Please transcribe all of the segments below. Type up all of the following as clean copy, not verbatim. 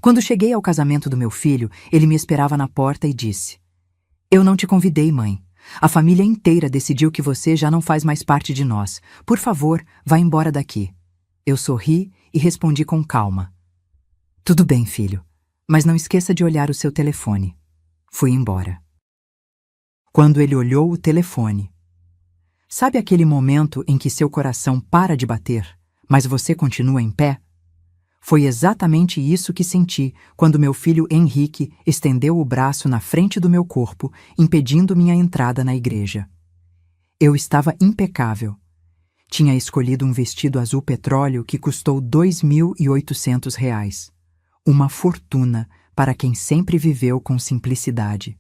Quando cheguei ao casamento do meu filho, ele me esperava na porta e disse: "Eu não te convidei, mãe. A família inteira decidiu que você já não faz mais parte de nós. Por favor, vá embora daqui." Eu sorri e respondi com calma: "Tudo bem, filho, mas não esqueça de olhar o seu telefone." Fui embora. Quando ele olhou o telefone, sabe aquele momento em que seu coração para de bater, mas você continua em pé? Foi exatamente isso que senti quando meu filho Henrique estendeu o braço na frente do meu corpo, impedindo minha entrada na igreja. Eu estava impecável. Tinha escolhido um vestido azul petróleo que custou R$ 2.800. Uma fortuna para quem sempre viveu com simplicidade.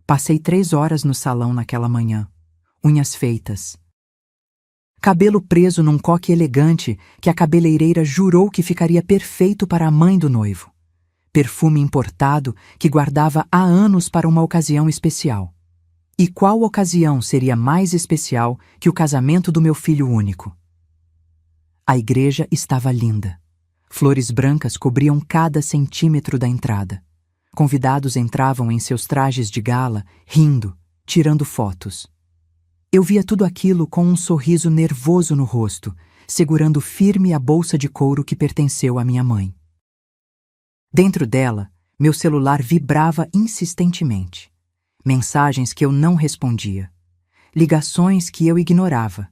Passei 3 horas no salão naquela manhã, unhas feitas, cabelo preso num coque elegante que a cabeleireira jurou que ficaria perfeito para a mãe do noivo. Perfume importado que guardava há anos para uma ocasião especial. E qual ocasião seria mais especial que o casamento do meu filho único? A igreja estava linda. Flores brancas cobriam cada centímetro da entrada. Convidados entravam em seus trajes de gala, rindo, tirando fotos. Eu via tudo aquilo com um sorriso nervoso no rosto, segurando firme a bolsa de couro que pertenceu à minha mãe. Dentro dela, meu celular vibrava insistentemente. Mensagens que eu não respondia. Ligações que eu ignorava.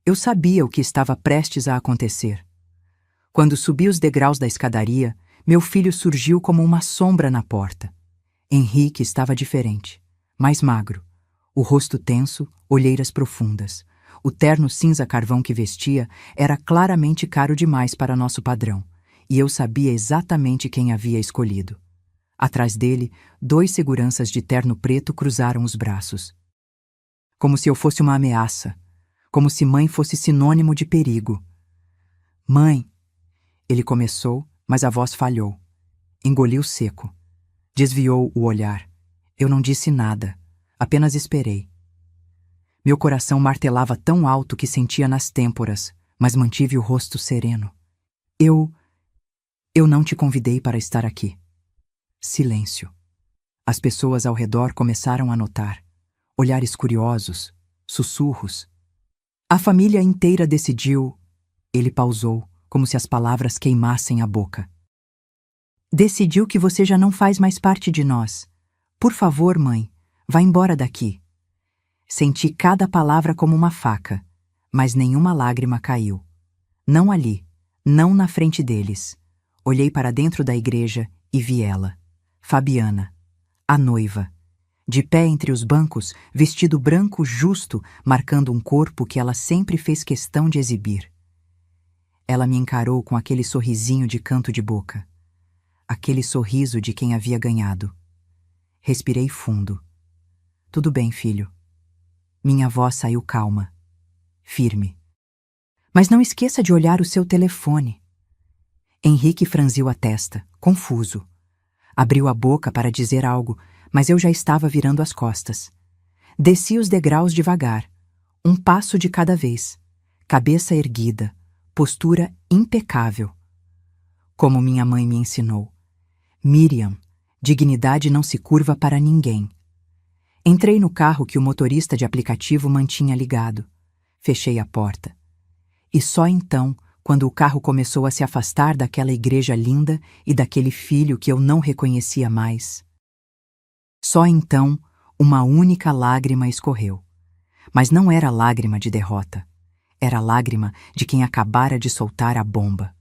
Eu sabia o que estava prestes a acontecer. Quando subi os degraus da escadaria, meu filho surgiu como uma sombra na porta. Henrique estava diferente, mais magro. O rosto tenso, olheiras profundas. O terno cinza carvão que vestia era claramente caro demais para nosso padrão, e eu sabia exatamente quem havia escolhido. Atrás dele, 2 seguranças de terno preto cruzaram os braços. Como se eu fosse uma ameaça, como se mãe fosse sinônimo de perigo. "Mãe," ele começou, mas a voz falhou. Engoliu seco. Desviou o olhar. Eu não disse nada. Apenas esperei. Meu coração martelava tão alto que sentia nas têmporas, mas mantive o rosto sereno. Eu não te convidei para estar aqui." Silêncio. As pessoas ao redor começaram a notar. Olhares curiosos, sussurros. "A família inteira decidiu..." Ele pausou, como se as palavras queimassem a boca. "Decidiu que você já não faz mais parte de nós. Por favor, mãe, vá embora daqui." Senti cada palavra como uma faca, mas nenhuma lágrima caiu. Não ali, não na frente deles. Olhei para dentro da igreja e vi ela, Fabiana, a noiva, de pé entre os bancos, vestido branco justo, marcando um corpo que ela sempre fez questão de exibir. Ela me encarou com aquele sorrisinho de canto de boca, aquele sorriso de quem havia ganhado. Respirei fundo. "Tudo bem, filho." Minha voz saiu calma, firme. "Mas não esqueça de olhar o seu telefone." Henrique franziu a testa, confuso. Abriu a boca para dizer algo, mas eu já estava virando as costas. Desci os degraus devagar, um passo de cada vez, cabeça erguida, postura impecável. Como minha mãe me ensinou. Miriam, dignidade não se curva para ninguém. Entrei no carro que o motorista de aplicativo mantinha ligado. Fechei a porta. E só então, quando o carro começou a se afastar daquela igreja linda e daquele filho que eu não reconhecia mais, só então, uma única lágrima escorreu. Mas não era lágrima de derrota. Era lágrima de quem acabara de soltar a bomba.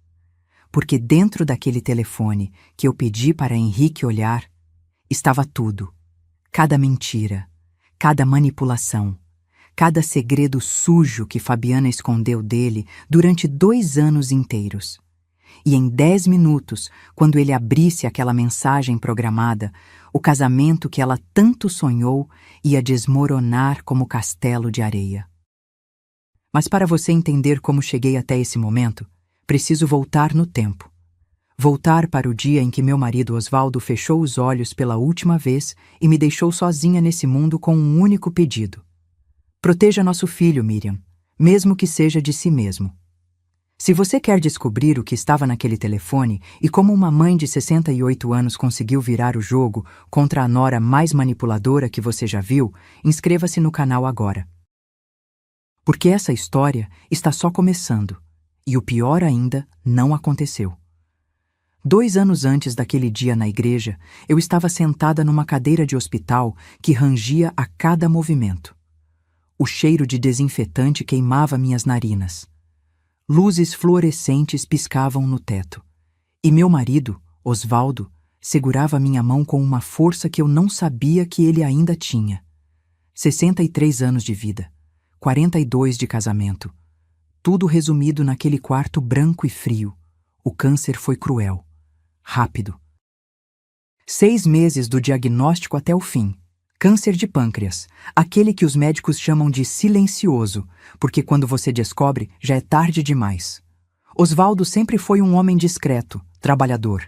Porque dentro daquele telefone que eu pedi para Henrique olhar, estava tudo. Cada mentira, cada manipulação, cada segredo sujo que Fabiana escondeu dele durante 2 anos inteiros. E em 10 minutos, quando ele abrisse aquela mensagem programada, o casamento que ela tanto sonhou ia desmoronar como castelo de areia. Mas para você entender como cheguei até esse momento, preciso voltar no tempo. Voltar para o dia em que meu marido Osvaldo fechou os olhos pela última vez e me deixou sozinha nesse mundo com um único pedido. Proteja nosso filho, Miriam, mesmo que seja de si mesmo. Se você quer descobrir o que estava naquele telefone e como uma mãe de 68 anos conseguiu virar o jogo contra a nora mais manipuladora que você já viu, inscreva-se no canal agora. Porque essa história está só começando, e o pior ainda não aconteceu. 2 anos antes daquele dia na igreja, eu estava sentada numa cadeira de hospital que rangia a cada movimento. O cheiro de desinfetante queimava minhas narinas. Luzes fluorescentes piscavam no teto. E meu marido, Osvaldo, segurava minha mão com uma força que eu não sabia que ele ainda tinha. 63 anos de vida, 42 de casamento. Tudo resumido naquele quarto branco e frio. O câncer foi cruel. Rápido. 6 meses do diagnóstico até o fim. Câncer de pâncreas, aquele que os médicos chamam de silencioso, porque quando você descobre, já é tarde demais. Osvaldo sempre foi um homem discreto, trabalhador.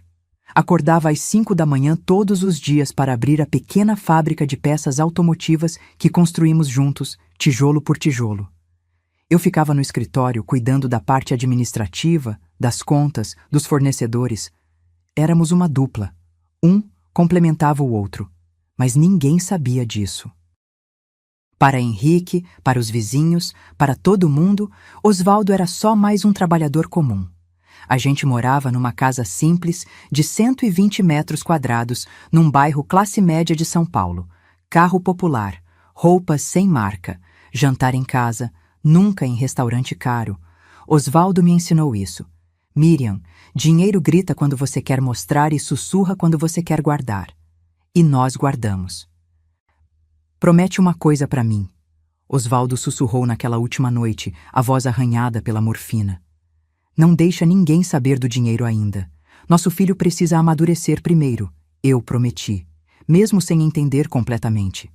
Acordava às 5 da manhã todos os dias para abrir a pequena fábrica de peças automotivas que construímos juntos, tijolo por tijolo. Eu ficava no escritório cuidando da parte administrativa, das contas, dos fornecedores. Éramos uma dupla. Um complementava o outro, mas ninguém sabia disso. Para Henrique, para os vizinhos, para todo mundo, Osvaldo era só mais um trabalhador comum. A gente morava numa casa simples de 120 metros quadrados, num bairro classe média de São Paulo. Carro popular, roupas sem marca, jantar em casa, nunca em restaurante caro. Osvaldo me ensinou isso. Miriam, dinheiro grita quando você quer mostrar e sussurra quando você quer guardar. E nós guardamos. Promete uma coisa para mim. Osvaldo sussurrou naquela última noite, a voz arranhada pela morfina. Não deixa ninguém saber do dinheiro ainda. Nosso filho precisa amadurecer primeiro. Eu prometi, mesmo sem entender completamente.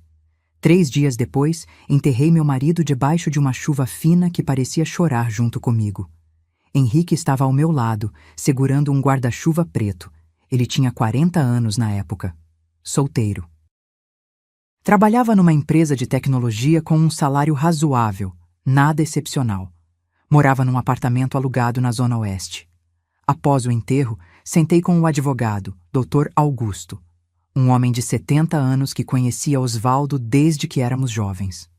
3 dias depois, enterrei meu marido debaixo de uma chuva fina que parecia chorar junto comigo. Henrique estava ao meu lado, segurando um guarda-chuva preto. Ele tinha 40 anos na época. Solteiro. Trabalhava numa empresa de tecnologia com um salário razoável, nada excepcional. Morava num apartamento alugado na Zona Oeste. Após o enterro, sentei com o advogado, Dr. Augusto, um homem de 70 anos que conhecia Osvaldo desde que éramos jovens.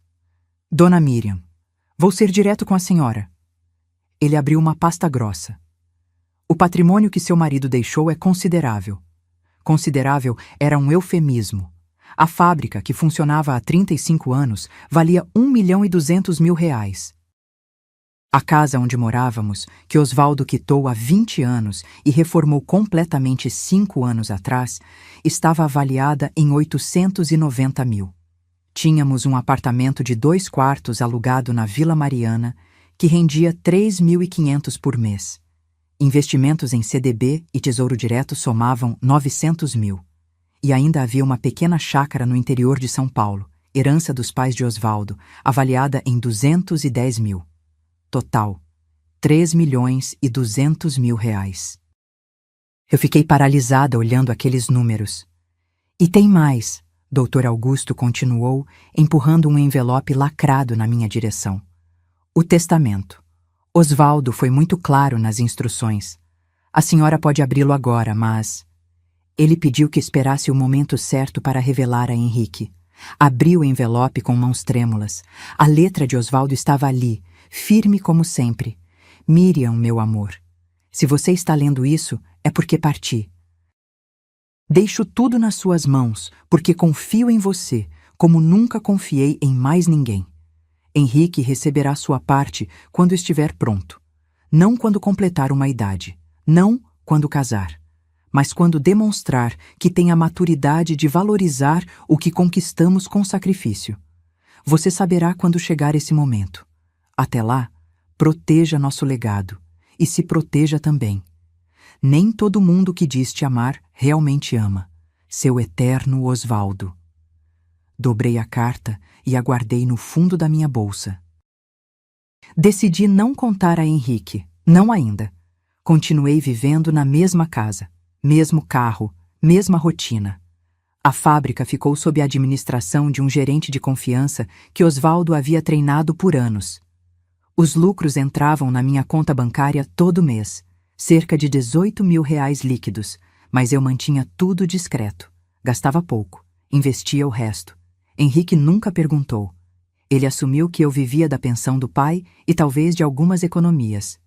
Dona Miriam, vou ser direto com a senhora. Ele abriu uma pasta grossa. O patrimônio que seu marido deixou é considerável. Considerável era um eufemismo. A fábrica, que funcionava há 35 anos, valia R$ 1.200.000. A casa onde morávamos, que Osvaldo quitou há 20 anos e reformou completamente 5 anos atrás, estava avaliada em 890 mil. Tínhamos um apartamento de 2 quartos alugado na Vila Mariana, que rendia 3.500 por mês. Investimentos em CDB e Tesouro Direto somavam 900 mil. E ainda havia uma pequena chácara no interior de São Paulo, herança dos pais de Osvaldo, avaliada em 210 mil. Total, R$ 3.200.000. Eu fiquei paralisada olhando aqueles números. E tem mais, Dr. Augusto continuou, empurrando um envelope lacrado na minha direção. O testamento. Osvaldo foi muito claro nas instruções. A senhora pode abri-lo agora, mas... Ele pediu que esperasse o momento certo para revelar a Henrique. Abri o envelope com mãos trêmulas. A letra de Osvaldo estava ali, firme como sempre. Miriam, meu amor, se você está lendo isso, é porque parti. Deixo tudo nas suas mãos, porque confio em você, como nunca confiei em mais ninguém. Henrique receberá sua parte quando estiver pronto. Não quando completar uma idade. Não quando casar. Mas quando demonstrar que tem a maturidade de valorizar o que conquistamos com sacrifício. Você saberá quando chegar esse momento. Até lá, proteja nosso legado e se proteja também. Nem todo mundo que diz te amar realmente ama. Seu eterno Osvaldo. Dobrei a carta e a guardei no fundo da minha bolsa. Decidi não contar a Henrique, não ainda. Continuei vivendo na mesma casa, mesmo carro, mesma rotina. A fábrica ficou sob a administração de um gerente de confiança que Osvaldo havia treinado por anos. Os lucros entravam na minha conta bancária todo mês, cerca de R$ 18.000 líquidos, mas eu mantinha tudo discreto. Gastava pouco, investia o resto. Henrique nunca perguntou. Ele assumiu que eu vivia da pensão do pai e talvez de algumas economias.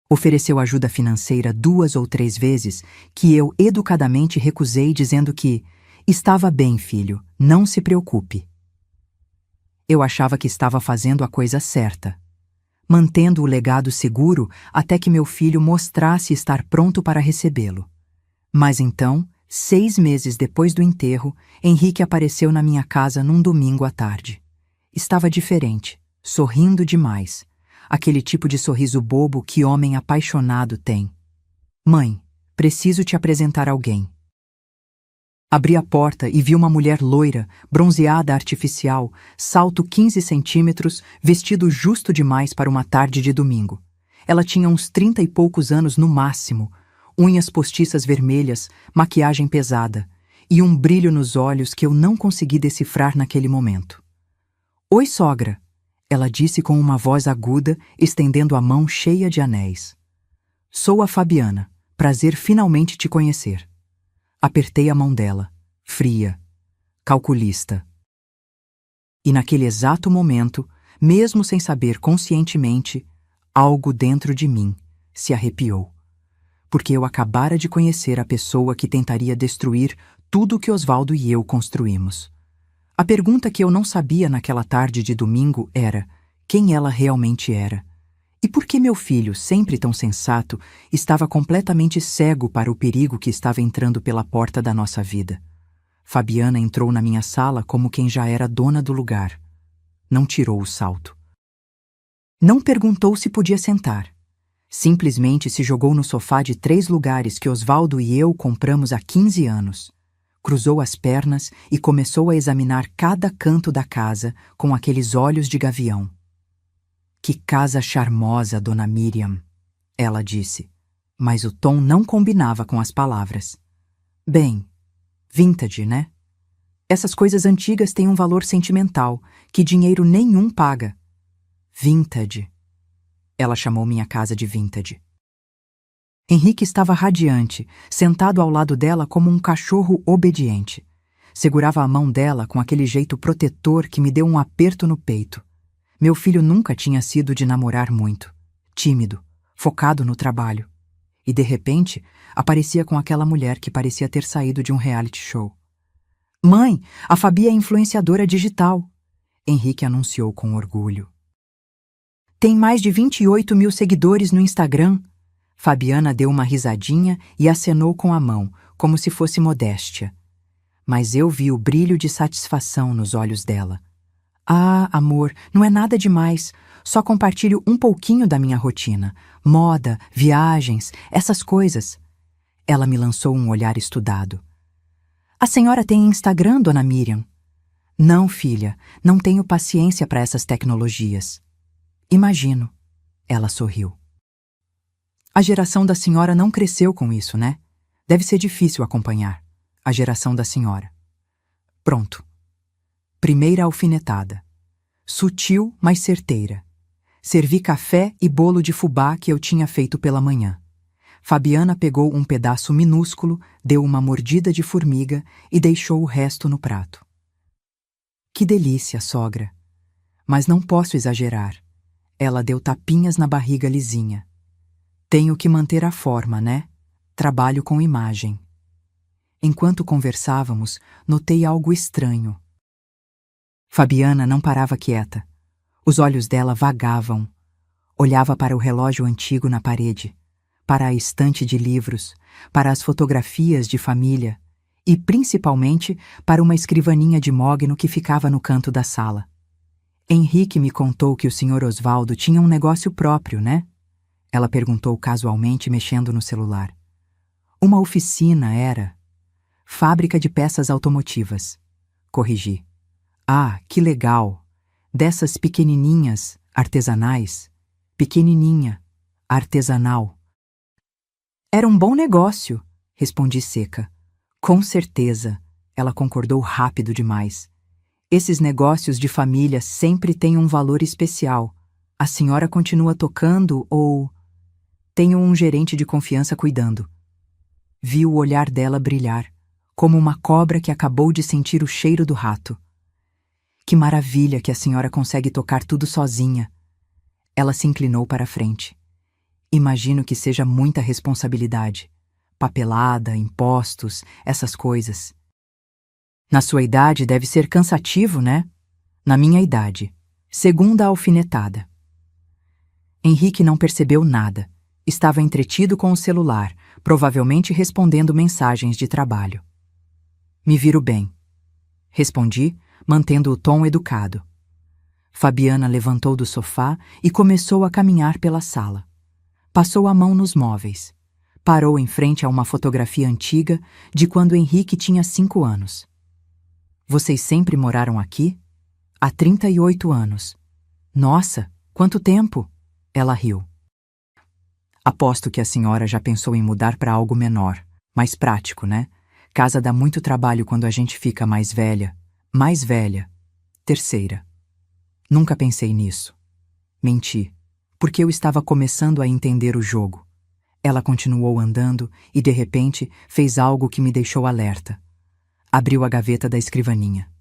Ofereceu ajuda financeira 2 ou 3 vezes, que eu educadamente recusei, dizendo que estava bem, filho, não se preocupe. Eu achava que estava fazendo a coisa certa, mantendo o legado seguro até que meu filho mostrasse estar pronto para recebê-lo. Mas então, 6 meses depois do enterro, Henrique apareceu na minha casa num domingo à tarde. Estava diferente, sorrindo demais. Aquele tipo de sorriso bobo que homem apaixonado tem. Mãe, preciso te apresentar alguém. Abri a porta e vi uma mulher loira, bronzeada artificial, salto 15 centímetros, vestido justo demais para uma tarde de domingo. Ela tinha uns 30 e poucos anos no máximo, unhas postiças vermelhas, maquiagem pesada e um brilho nos olhos que eu não consegui decifrar naquele momento. Oi, sogra, ela disse com uma voz aguda, estendendo a mão cheia de anéis. Sou a Fabiana, prazer finalmente te conhecer. Apertei a mão dela, fria, calculista. E naquele exato momento, mesmo sem saber conscientemente, algo dentro de mim se arrepiou. Porque eu acabara de conhecer a pessoa que tentaria destruir tudo que Osvaldo e eu construímos. A pergunta que eu não sabia naquela tarde de domingo era quem ela realmente era. E por que meu filho, sempre tão sensato, estava completamente cego para o perigo que estava entrando pela porta da nossa vida? Fabiana entrou na minha sala como quem já era dona do lugar. Não tirou o salto. Não perguntou se podia sentar. Simplesmente se jogou no sofá de 3 lugares que Osvaldo e eu compramos há 15 anos. Cruzou as pernas e começou a examinar cada canto da casa com aqueles olhos de gavião. Que casa charmosa, dona Miriam, ela disse, mas o tom não combinava com as palavras. Bem, vintage, né? Essas coisas antigas têm um valor sentimental que dinheiro nenhum paga. Vintage. Ela chamou minha casa de vintage. Henrique estava radiante, sentado ao lado dela como um cachorro obediente. Segurava a mão dela com aquele jeito protetor que me deu um aperto no peito. Meu filho nunca tinha sido de namorar muito. Tímido, focado no trabalho. E, de repente, aparecia com aquela mulher que parecia ter saído de um reality show. Mãe, a Fabi é influenciadora digital, Henrique anunciou com orgulho. Tem mais de 28.000 seguidores no Instagram. Fabiana deu uma risadinha e acenou com a mão, como se fosse modéstia. Mas eu vi o brilho de satisfação nos olhos dela. Ah, amor, não é nada demais. Só compartilho um pouquinho da minha rotina. Moda, viagens, essas coisas. Ela me lançou um olhar estudado. A senhora tem Instagram, dona Miriam? Não, filha, não tenho paciência para essas tecnologias. Imagino. Ela sorriu. A geração da senhora não cresceu com isso, né? Deve ser difícil acompanhar. A geração da senhora. Pronto. Primeira alfinetada. Sutil, mas certeira. Servi café e bolo de fubá que eu tinha feito pela manhã. Fabiana pegou um pedaço minúsculo, deu uma mordida de formiga e deixou o resto no prato. Que delícia, sogra. Mas não posso exagerar. Ela deu tapinhas na barriga lisinha. Tenho que manter a forma, né? Trabalho com imagem. Enquanto conversávamos, notei algo estranho. Fabiana não parava quieta. Os olhos dela vagavam. Olhava para o relógio antigo na parede, para a estante de livros, para as fotografias de família e, principalmente, para uma escrivaninha de mogno que ficava no canto da sala. Henrique me contou que o Sr. Osvaldo tinha um negócio próprio, né? Ela perguntou casualmente, mexendo no celular. Uma oficina era. Fábrica de peças automotivas. Corrigi. Ah, que legal! Dessas pequenininhas, artesanais. Pequenininha, artesanal. Era um bom negócio, respondi seca. Com certeza, ela concordou rápido demais. Esses negócios de família sempre têm um valor especial, A senhora continua tocando ou... Tenho um gerente de confiança cuidando. Vi o olhar dela brilhar, como uma cobra que acabou de sentir o cheiro do rato. Que maravilha que a senhora consegue tocar tudo sozinha. Ela se inclinou para a frente. Imagino que seja muita responsabilidade. Papelada, impostos, essas coisas. Na sua idade deve ser cansativo, né? Na minha idade. Segunda alfinetada. Henrique não percebeu nada. Estava entretido com o celular, provavelmente respondendo mensagens de trabalho. Me viro bem. Respondi, mantendo o tom educado. Fabiana levantou do sofá e começou a caminhar pela sala. Passou a mão nos móveis. Parou em frente a uma fotografia antiga de quando Henrique tinha 5 anos. Vocês sempre moraram aqui? Há 38 anos. Nossa, quanto tempo! Ela riu. Aposto que a senhora já pensou em mudar para algo menor, mais prático, né? Casa dá muito trabalho quando a gente fica mais velha. Mais velha. Terceira. Nunca pensei nisso. Menti, porque eu estava começando a entender o jogo. Ela continuou andando e, de repente, fez algo que me deixou alerta. Abriu a gaveta da escrivaninha.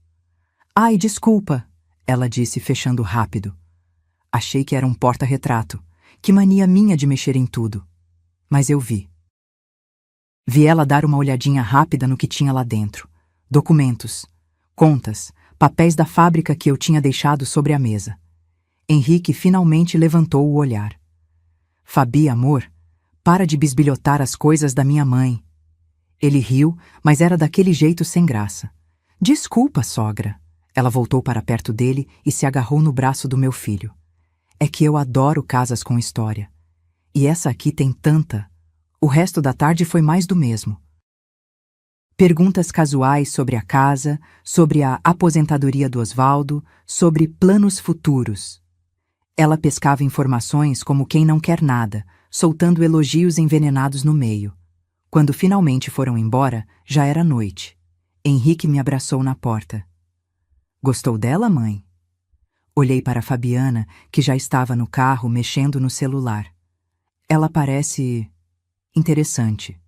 Ai, desculpa, ela disse, fechando rápido. Achei que era um porta-retrato. Que mania minha de mexer em tudo. Mas eu vi. Vi ela dar uma olhadinha rápida no que tinha lá dentro. Documentos, contas, papéis da fábrica que eu tinha deixado sobre a mesa. Henrique finalmente levantou o olhar. Fabi, amor, para de bisbilhotar as coisas da minha mãe. Ele riu, mas era daquele jeito sem graça. Desculpa, sogra. Ela voltou para perto dele e se agarrou no braço do meu filho. É que eu adoro casas com história. E essa aqui tem tanta. O resto da tarde foi mais do mesmo. Perguntas casuais sobre a casa, sobre a aposentadoria do Osvaldo, sobre planos futuros. Ela pescava informações como quem não quer nada, soltando elogios envenenados no meio. Quando finalmente foram embora, já era noite. Henrique me abraçou na porta. Gostou dela, mãe? Olhei para Fabiana, que já estava no carro mexendo no celular. Ela parece... interessante.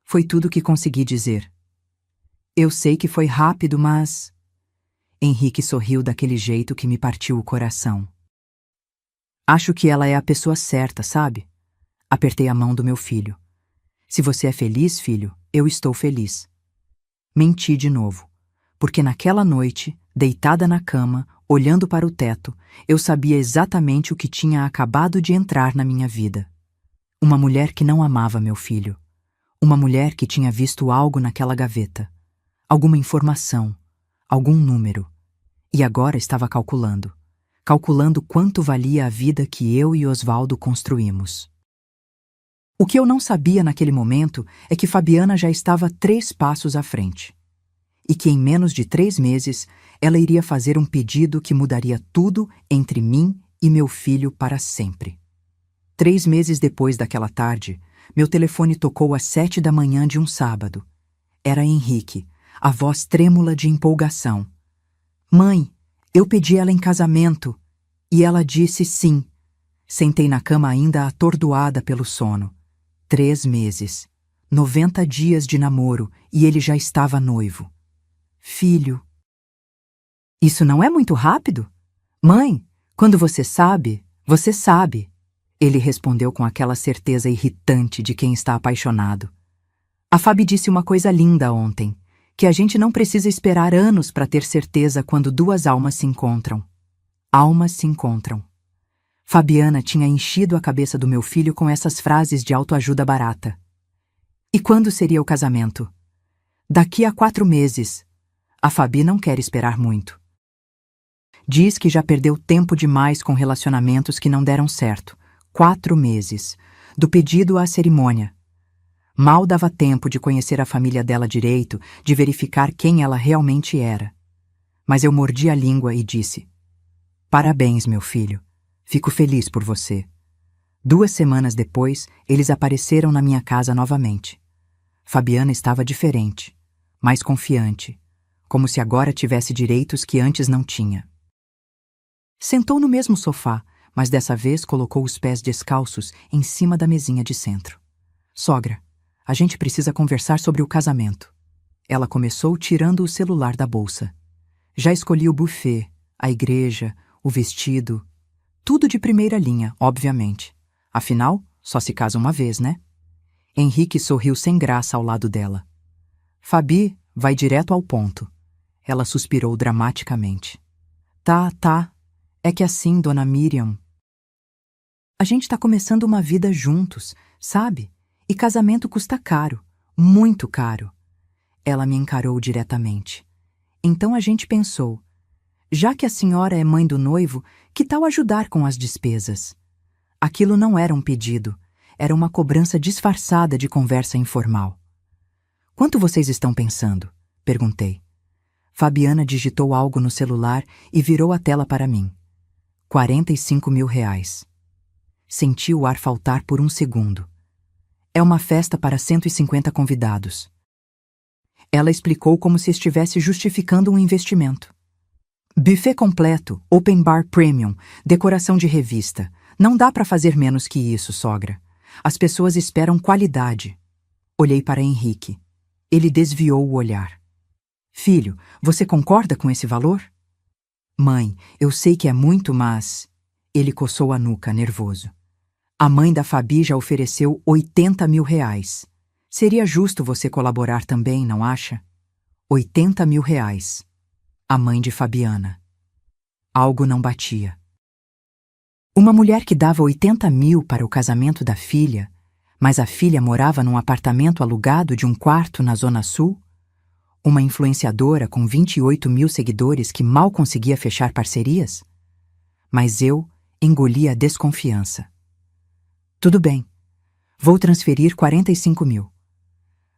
Foi tudo que consegui dizer. Eu sei que foi rápido, mas... Henrique sorriu daquele jeito que me partiu o coração. Acho que ela é a pessoa certa, sabe? Apertei a mão do meu filho. Se você é feliz, filho, eu estou feliz. Menti de novo, porque naquela noite, deitada na cama, olhando para o teto, eu sabia exatamente o que tinha acabado de entrar na minha vida. Uma mulher que não amava meu filho. Uma mulher que tinha visto algo naquela gaveta. Alguma informação. Algum número. E agora estava calculando. Calculando quanto valia a vida que eu e Osvaldo construímos. O que eu não sabia naquele momento é que Fabiana já estava 3 passos à frente. E que em menos de 3 meses ela iria fazer um pedido que mudaria tudo entre mim e meu filho para sempre. 3 meses depois daquela tarde, meu telefone tocou às 7 da manhã de um sábado. Era Henrique, a voz trêmula de empolgação. Mãe, eu pedi ela em casamento. E ela disse sim. Sentei na cama ainda atordoada pelo sono. 3 meses. 90 dias de namoro e ele já estava noivo. Filho. Isso não é muito rápido? Mãe, quando você sabe, você sabe. Ele respondeu com aquela certeza irritante de quem está apaixonado. A Fabi disse uma coisa linda ontem, que a gente não precisa esperar anos para ter certeza quando 2 almas se encontram. Almas se encontram. Fabiana tinha enchido a cabeça do meu filho com essas frases de autoajuda barata. E quando seria o casamento? Daqui a 4 meses. A Fabi não quer esperar muito. Diz que já perdeu tempo demais com relacionamentos que não deram certo. 4 meses. Do pedido à cerimônia. Mal dava tempo de conhecer a família dela direito, de verificar quem ela realmente era. Mas eu mordi a língua e disse: Parabéns, meu filho. Fico feliz por você. 2 semanas depois, eles apareceram na minha casa novamente. Fabiana estava diferente, mais confiante, como se agora tivesse direitos que antes não tinha. Sentou no mesmo sofá, mas dessa vez colocou os pés descalços em cima da mesinha de centro. Sogra, a gente precisa conversar sobre o casamento. Ela começou tirando o celular da bolsa. Já escolhi o buffet, a igreja, o vestido. Tudo de primeira linha, obviamente. Afinal, só se casa uma vez, né? Henrique sorriu sem graça ao lado dela. Fabi vai direto ao ponto. Ela suspirou dramaticamente. Tá. É que assim, dona Miriam... A gente tá começando uma vida juntos, sabe? E casamento custa caro, muito caro. Ela me encarou diretamente. Então a gente pensou, já que a senhora é mãe do noivo, que tal ajudar com as despesas? Aquilo não era um pedido, era uma cobrança disfarçada de conversa informal. Quanto vocês estão pensando? Perguntei. Fabiana digitou algo no celular e virou a tela para mim. 45 mil reais. Senti o ar faltar por um segundo. É uma festa para 150 convidados. Ela explicou como se estivesse justificando um investimento. Buffet completo, open bar premium, decoração de revista. Não dá para fazer menos que isso, sogra. As pessoas esperam qualidade. Olhei para Henrique. Ele desviou o olhar. Filho, você concorda com esse valor? Mãe, eu sei que é muito, mas... Ele coçou a nuca, nervoso. A mãe da Fabi já ofereceu 80 mil reais. Seria justo você colaborar também, não acha? 80 mil reais. A mãe de Fabiana. Algo não batia. Uma mulher que dava 80 mil para o casamento da filha, mas a filha morava num apartamento alugado de um quarto na Zona Sul? Uma influenciadora com 28 mil seguidores que mal conseguia fechar parcerias? Mas eu engoli a desconfiança. Tudo bem. Vou transferir 45 mil.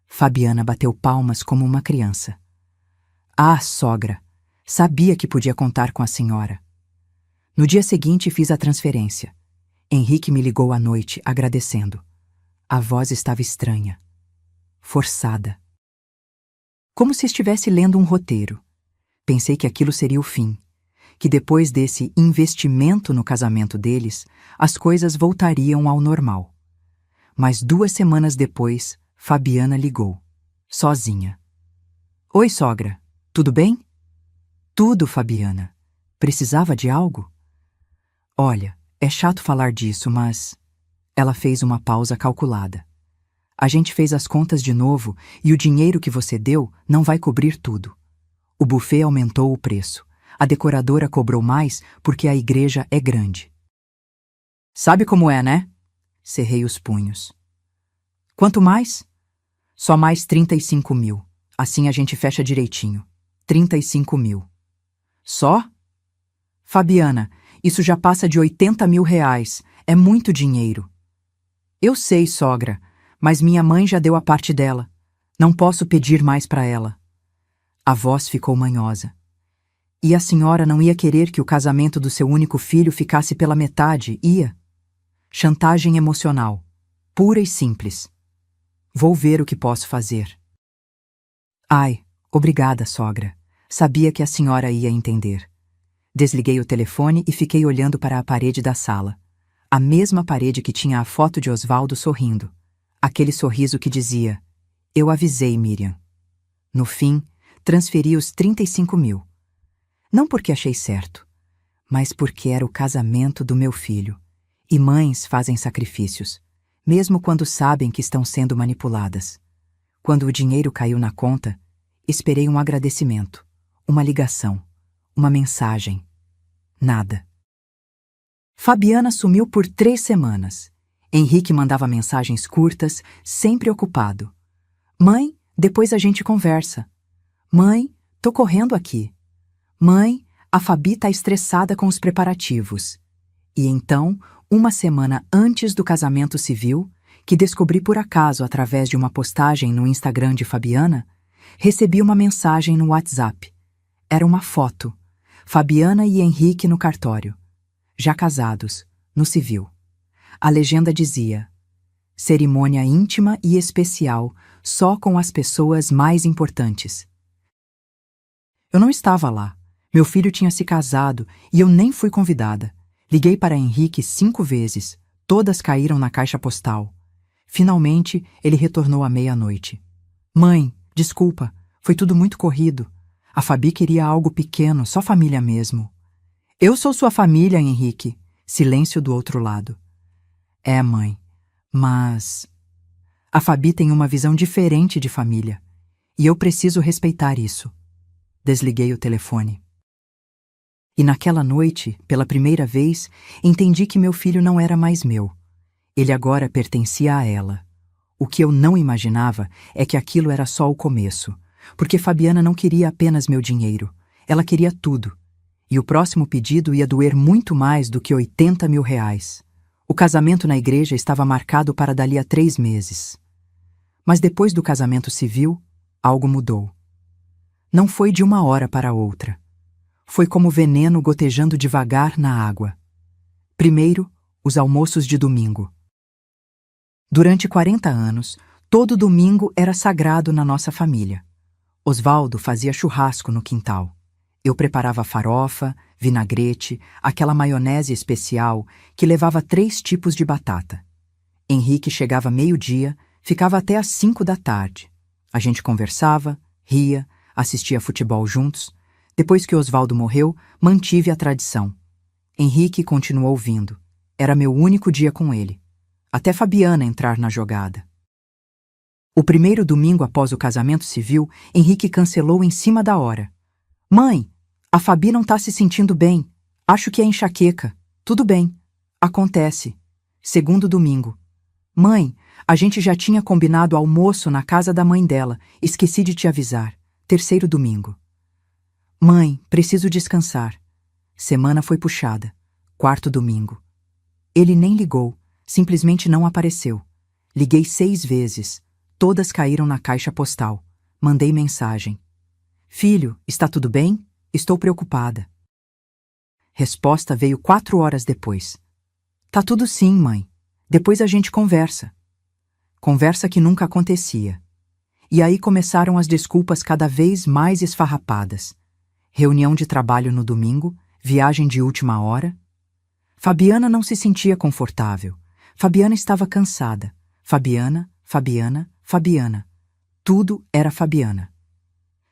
Fabiana bateu palmas como uma criança. Ah, sogra! Sabia que podia contar com a senhora. No dia seguinte fiz a transferência. Henrique me ligou à noite, agradecendo. A voz estava estranha. Forçada. Como se estivesse lendo um roteiro. Pensei que aquilo seria o fim. Que depois desse investimento no casamento deles, as coisas voltariam ao normal. Mas 2 semanas depois, Fabiana ligou. Sozinha. Oi, sogra. Tudo bem? Tudo, Fabiana. Precisava de algo? Olha, é chato falar disso, mas... Ela fez uma pausa calculada. A gente fez as contas de novo e o dinheiro que você deu não vai cobrir tudo. O buffet aumentou o preço. A decoradora cobrou mais porque a igreja é grande. Sabe como é, né? Cerrei os punhos. Quanto mais? Só mais 35 mil. Assim a gente fecha direitinho. 35 mil. Só? Fabiana, isso já passa de 80 mil reais. É muito dinheiro. Eu sei, sogra, mas minha mãe já deu a parte dela. Não posso pedir mais para ela. A voz ficou manhosa. E a senhora não ia querer que o casamento do seu único filho ficasse pela metade, ia? Chantagem emocional. Pura e simples. Vou ver o que posso fazer. Ai, obrigada, sogra. Sabia que a senhora ia entender. Desliguei o telefone e fiquei olhando para a parede da sala. A mesma parede que tinha a foto de Osvaldo sorrindo. Aquele sorriso que dizia, eu avisei, Miriam. No fim, transferi os 35 mil. Não porque achei certo, mas porque era o casamento do meu filho. E mães fazem sacrifícios, mesmo quando sabem que estão sendo manipuladas. Quando o dinheiro caiu na conta, esperei um agradecimento, uma ligação, uma mensagem. Nada. Fabiana sumiu por 3 semanas. Henrique mandava mensagens curtas, sempre ocupado. Mãe, depois a gente conversa. Mãe, tô correndo aqui. Mãe, a Fabi tá estressada com os preparativos. E então, 1 semana antes do casamento civil, que descobri por acaso através de uma postagem no Instagram de Fabiana, recebi uma mensagem no WhatsApp. Era uma foto. Fabiana e Henrique no cartório. Já casados, no civil. A legenda dizia: cerimônia íntima e especial, só com as pessoas mais importantes. Eu não estava lá. Meu filho tinha se casado e eu nem fui convidada. Liguei para Henrique 5 vezes, todas caíram na caixa postal. Finalmente, ele retornou à meia-noite. Mãe, desculpa, foi tudo muito corrido. A Fabi queria algo pequeno, só família mesmo. Eu sou sua família, Henrique. Silêncio do outro lado. É, mãe, mas... A Fabi tem uma visão diferente de família. E eu preciso respeitar isso. Desliguei o telefone. E naquela noite, pela primeira vez, entendi que meu filho não era mais meu. Ele agora pertencia a ela. O que eu não imaginava é que aquilo era só o começo, porque Fabiana não queria apenas meu dinheiro, ela queria tudo. E o próximo pedido ia doer muito mais do que 80 mil reais. O casamento na igreja estava marcado para dali a 3 meses. Mas depois do casamento civil, algo mudou. Não foi de uma hora para outra. Foi como veneno gotejando devagar na água. Primeiro, os almoços de domingo. Durante 40 anos, todo domingo era sagrado na nossa família. Osvaldo fazia churrasco no quintal. Eu preparava farofa, vinagrete, aquela maionese especial que levava 3 tipos de batata. Henrique chegava meio-dia, ficava até às 5 da tarde. A gente conversava, ria, assistia futebol juntos. Depois que Osvaldo morreu, mantive a tradição. Henrique continuou vindo. Era meu único dia com ele. Até Fabiana entrar na jogada. O primeiro domingo após o casamento civil, Henrique cancelou em cima da hora. Mãe, a Fabi não tá se sentindo bem. Acho que é enxaqueca. Tudo bem. Acontece. Segundo domingo. Mãe, a gente já tinha combinado almoço na casa da mãe dela. Esqueci de te avisar. Terceiro domingo. Mãe, preciso descansar. Semana foi puxada. Quarto domingo. Ele nem ligou, simplesmente não apareceu. Liguei 6 vezes. Todas caíram na caixa postal. Mandei mensagem. Filho, está tudo bem? Estou preocupada. Resposta veio 4 horas depois. Tá tudo sim, mãe. Depois a gente conversa. Conversa que nunca acontecia. E aí começaram as desculpas cada vez mais esfarrapadas. Reunião de trabalho no domingo, viagem de última hora. Fabiana não se sentia confortável. Fabiana estava cansada. Fabiana. Tudo era Fabiana.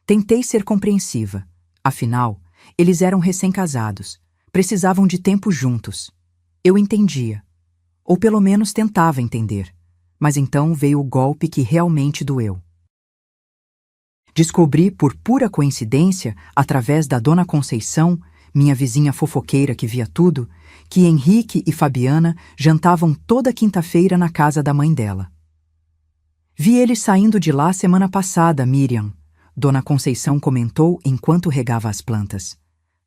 Tentei ser compreensiva. Afinal, eles eram recém-casados. Precisavam de tempo juntos. Eu entendia. Ou pelo menos tentava entender. Mas então veio o golpe que realmente doeu. Descobri, por pura coincidência, através da Dona Conceição, minha vizinha fofoqueira que via tudo, que Henrique e Fabiana jantavam toda quinta-feira na casa da mãe dela. Vi eles saindo de lá semana passada, Miriam. Dona Conceição comentou enquanto regava as plantas.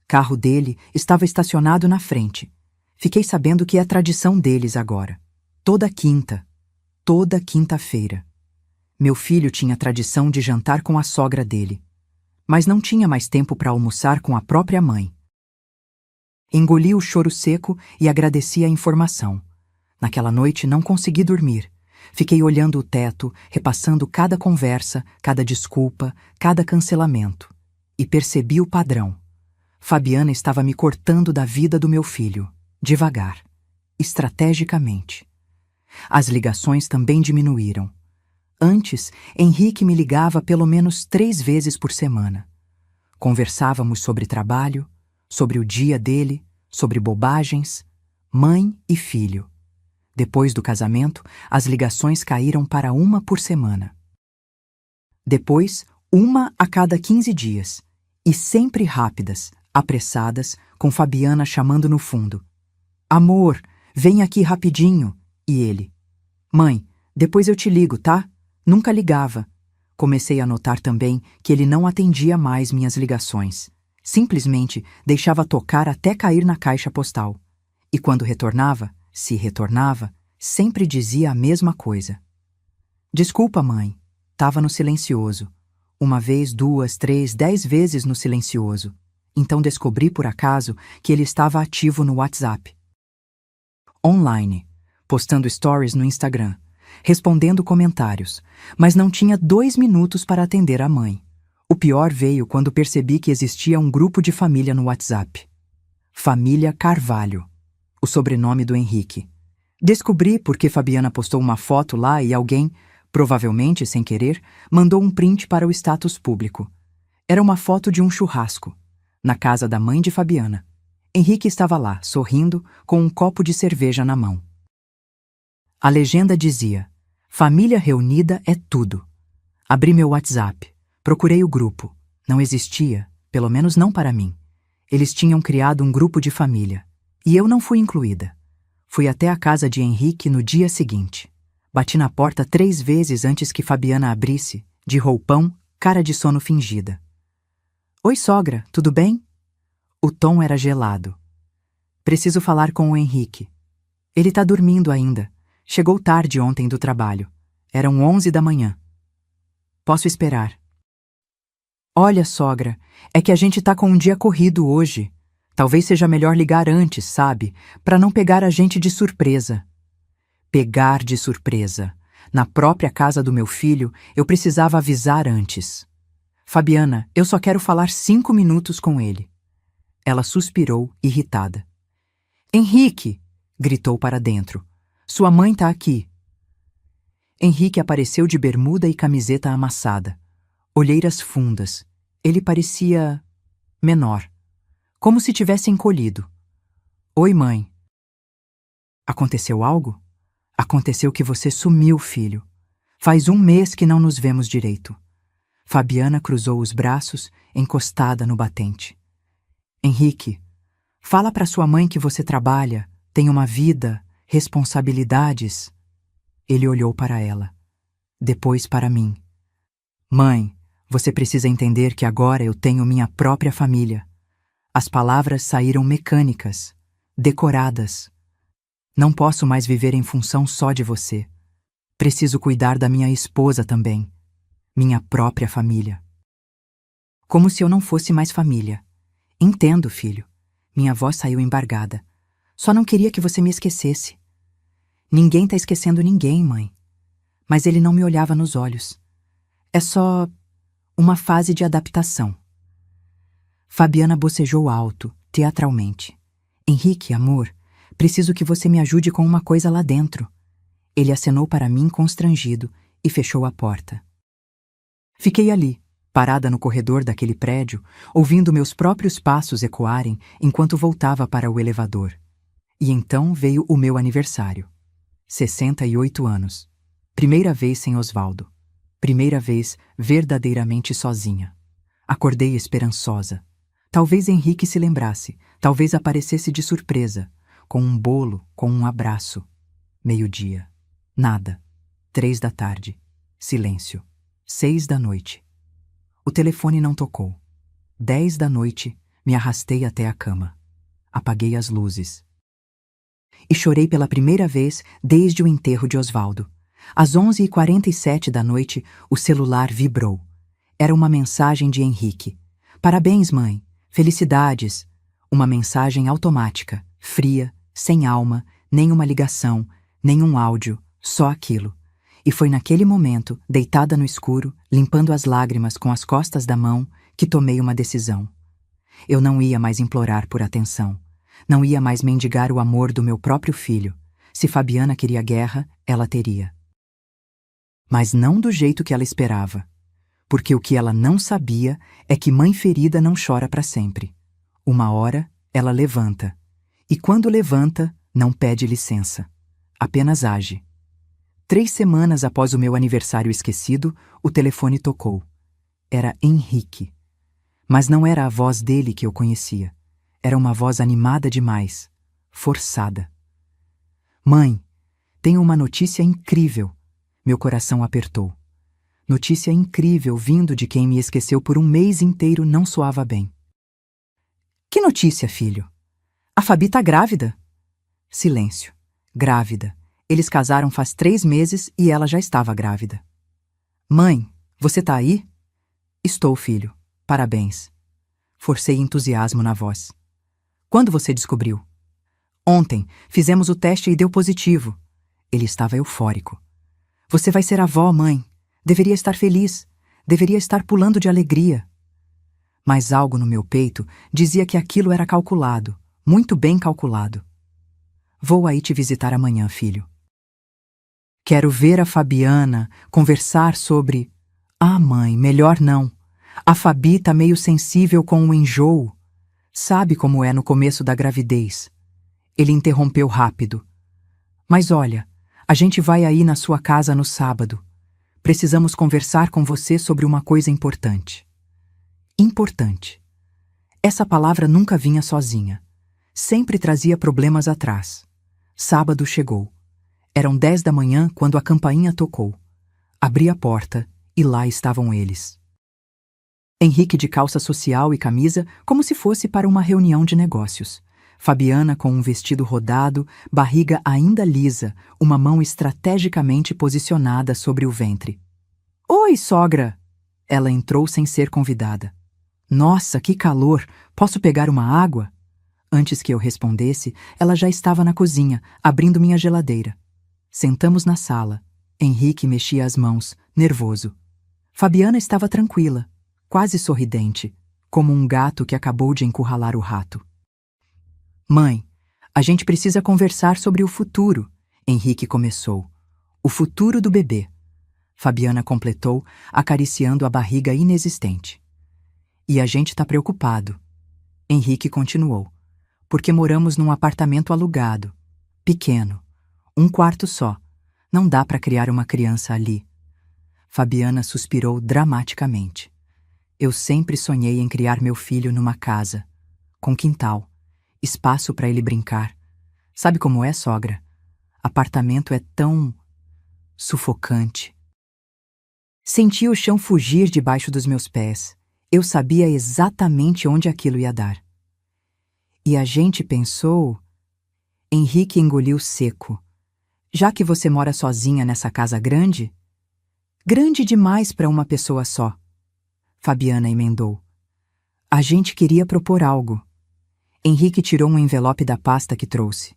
Carro dele estava estacionado na frente. Fiquei sabendo que é tradição deles agora. Toda quinta-feira. Meu filho tinha tradição de jantar com a sogra dele, mas não tinha mais tempo para almoçar com a própria mãe. Engoli o choro seco e agradeci a informação. Naquela noite não consegui dormir. Fiquei olhando o teto, repassando cada conversa, cada desculpa, cada cancelamento. E percebi o padrão. Fabiana estava me cortando da vida do meu filho, devagar, estrategicamente. As ligações também diminuíram. Antes, Henrique me ligava pelo menos 3 vezes por semana. Conversávamos sobre trabalho, sobre o dia dele, sobre bobagens, mãe e filho. Depois do casamento, as ligações caíram para 1 por semana. Depois, 1 a cada 15 dias. E sempre rápidas, apressadas, com Fabiana chamando no fundo. Amor, vem aqui rapidinho. E ele. Mãe, depois eu te ligo, tá? Nunca ligava. Comecei a notar também que ele não atendia mais minhas ligações. Simplesmente deixava tocar até cair na caixa postal. E quando retornava, se retornava, sempre dizia a mesma coisa. Desculpa, mãe. Tava no silencioso. 1 vez, 2, 3, 10 vezes no silencioso. Então descobri por acaso que ele estava ativo no WhatsApp. Online, postando stories no Instagram, respondendo comentários, mas não tinha 2 minutos para atender a mãe. O pior veio quando percebi que existia um grupo de família no WhatsApp. Família Carvalho. o sobrenome do Henrique. Descobri porque Fabiana postou uma foto lá e alguém, provavelmente sem querer, mandou um print para o status público. Era uma foto de um churrasco, na casa da mãe de Fabiana. Henrique estava lá, sorrindo, com um copo de cerveja na mão. A legenda dizia: "Família reunida é tudo." Abri meu WhatsApp, procurei o grupo. Não existia, pelo menos não para mim. Eles tinham criado um grupo de família, e eu não fui incluída. Fui até a casa de Henrique no dia seguinte. Bati na porta 3 vezes antes que Fabiana abrisse, de roupão, cara de sono fingida. "Oi, sogra, tudo bem?" O tom era gelado. "Preciso falar com o Henrique. Ele tá dormindo ainda. Chegou tarde ontem do trabalho. Eram 11 da manhã. Posso esperar." "Olha, sogra, é que a gente tá com um dia corrido hoje. Talvez seja melhor ligar antes, sabe? Pra não pegar a gente de surpresa." Pegar de surpresa. Na própria casa do meu filho, eu precisava avisar antes. "Fabiana, eu só quero falar 5 minutos com ele." Ela suspirou, irritada. "Henrique!" gritou para dentro. "Sua mãe tá aqui." Henrique apareceu de bermuda e camiseta amassada. Olheiras fundas. Ele parecia menor, como se tivesse encolhido. "Oi, mãe." "Aconteceu algo?" "Aconteceu que você sumiu, filho. Faz 1 mês que não nos vemos direito." Fabiana cruzou os braços, encostada no batente. "Henrique, fala para sua mãe que você trabalha, tem uma vida, responsabilidades." Ele olhou para ela, depois para mim. "Mãe, você precisa entender que agora eu tenho minha própria família." As palavras saíram mecânicas, decoradas. "Não posso mais viver em função só de você. Preciso cuidar da minha esposa também. Minha própria família." Como se eu não fosse mais família. "Entendo, filho." Minha voz saiu embargada. "Só não queria que você me esquecesse." "Ninguém tá esquecendo ninguém, mãe." Mas ele não me olhava nos olhos. "É só uma fase de adaptação." Fabiana bocejou alto, teatralmente. "Henrique, amor, preciso que você me ajude com uma coisa lá dentro." Ele acenou para mim constrangido e fechou a porta. Fiquei ali, parada no corredor daquele prédio, ouvindo meus próprios passos ecoarem enquanto voltava para o elevador. E então veio o meu aniversário. 68 anos. Primeira vez sem Osvaldo. Primeira vez verdadeiramente sozinha. Acordei esperançosa. Talvez Henrique se lembrasse, talvez aparecesse de surpresa, com um bolo, com um abraço. 12:00. Nada. 3 da tarde. Silêncio. 6 da noite. O telefone não tocou. 10 da noite, me arrastei até a cama. Apaguei as luzes. E chorei pela primeira vez desde o enterro de Osvaldo. Às 11h47 da noite, o celular vibrou. Era uma mensagem de Henrique. "Parabéns, mãe. Felicidades." Uma mensagem automática, fria, sem alma, nenhuma ligação, nenhum áudio, só aquilo. E foi naquele momento, deitada no escuro, limpando as lágrimas com as costas da mão, que tomei uma decisão. Eu não ia mais implorar por atenção. Não ia mais mendigar o amor do meu próprio filho. Se Fabiana queria guerra, ela teria. Mas não do jeito que ela esperava. Porque o que ela não sabia é que mãe ferida não chora para sempre. Uma hora, ela levanta. E quando levanta, não pede licença. Apenas age. 3 semanas após o meu aniversário esquecido, o telefone tocou. Era Henrique. Mas não era a voz dele que eu conhecia. Era uma voz animada demais, forçada. "Mãe, tenho uma notícia incrível." Meu coração apertou. Notícia incrível vindo de quem me esqueceu por 1 mês inteiro não soava bem. "Que notícia, filho?" "A Fabi tá grávida." Silêncio. Grávida. Eles casaram faz 3 meses e ela já estava grávida. "Mãe, você tá aí?" "Estou, filho. Parabéns." Forcei entusiasmo na voz. "Quando você descobriu?" "Ontem. Fizemos o teste e deu positivo." Ele estava eufórico. "Você vai ser avó, mãe. Deveria estar feliz. Deveria estar pulando de alegria." Mas algo no meu peito dizia que aquilo era calculado, muito bem calculado. Vou aí te visitar amanhã, filho. Quero ver a Fabiana, conversar sobre... Ah, mãe, melhor não. A Fabi tá meio sensível com o enjoo. Sabe como é no começo da gravidez. Ele interrompeu rápido. Mas olha, a gente vai aí na sua casa no sábado. Precisamos conversar com você sobre uma coisa importante. Importante. Essa palavra nunca vinha sozinha. Sempre trazia problemas atrás. Sábado chegou. Eram 10 da manhã quando a campainha tocou. Abri a porta e lá estavam eles. Henrique de calça social e camisa, como se fosse para uma reunião de negócios. Fabiana com um vestido rodado, barriga ainda lisa, uma mão estrategicamente posicionada sobre o ventre. Oi, sogra! Ela entrou sem ser convidada. Nossa, que calor! Posso pegar uma água? Antes que eu respondesse, ela já estava na cozinha, abrindo minha geladeira. Sentamos na sala. Henrique mexia as mãos, nervoso. Fabiana estava tranquila, quase sorridente, como um gato que acabou de encurralar o rato. Mãe, a gente precisa conversar sobre o futuro, Henrique começou. O futuro do bebê. Fabiana completou, acariciando a barriga inexistente. E a gente tá preocupado. Henrique continuou. Porque moramos num apartamento alugado. Pequeno. Um quarto só. Não dá para criar uma criança ali. Fabiana suspirou dramaticamente. Eu sempre sonhei em criar meu filho numa casa. Com quintal. Espaço para ele brincar. Sabe como é, sogra? Apartamento é tão... sufocante. Senti o chão fugir debaixo dos meus pés. Eu sabia exatamente onde aquilo ia dar. E a gente pensou... Henrique engoliu seco. Já que você mora sozinha nessa casa grande? Grande demais para uma pessoa só. Fabiana emendou. A gente queria propor algo. Henrique tirou um envelope da pasta que trouxe.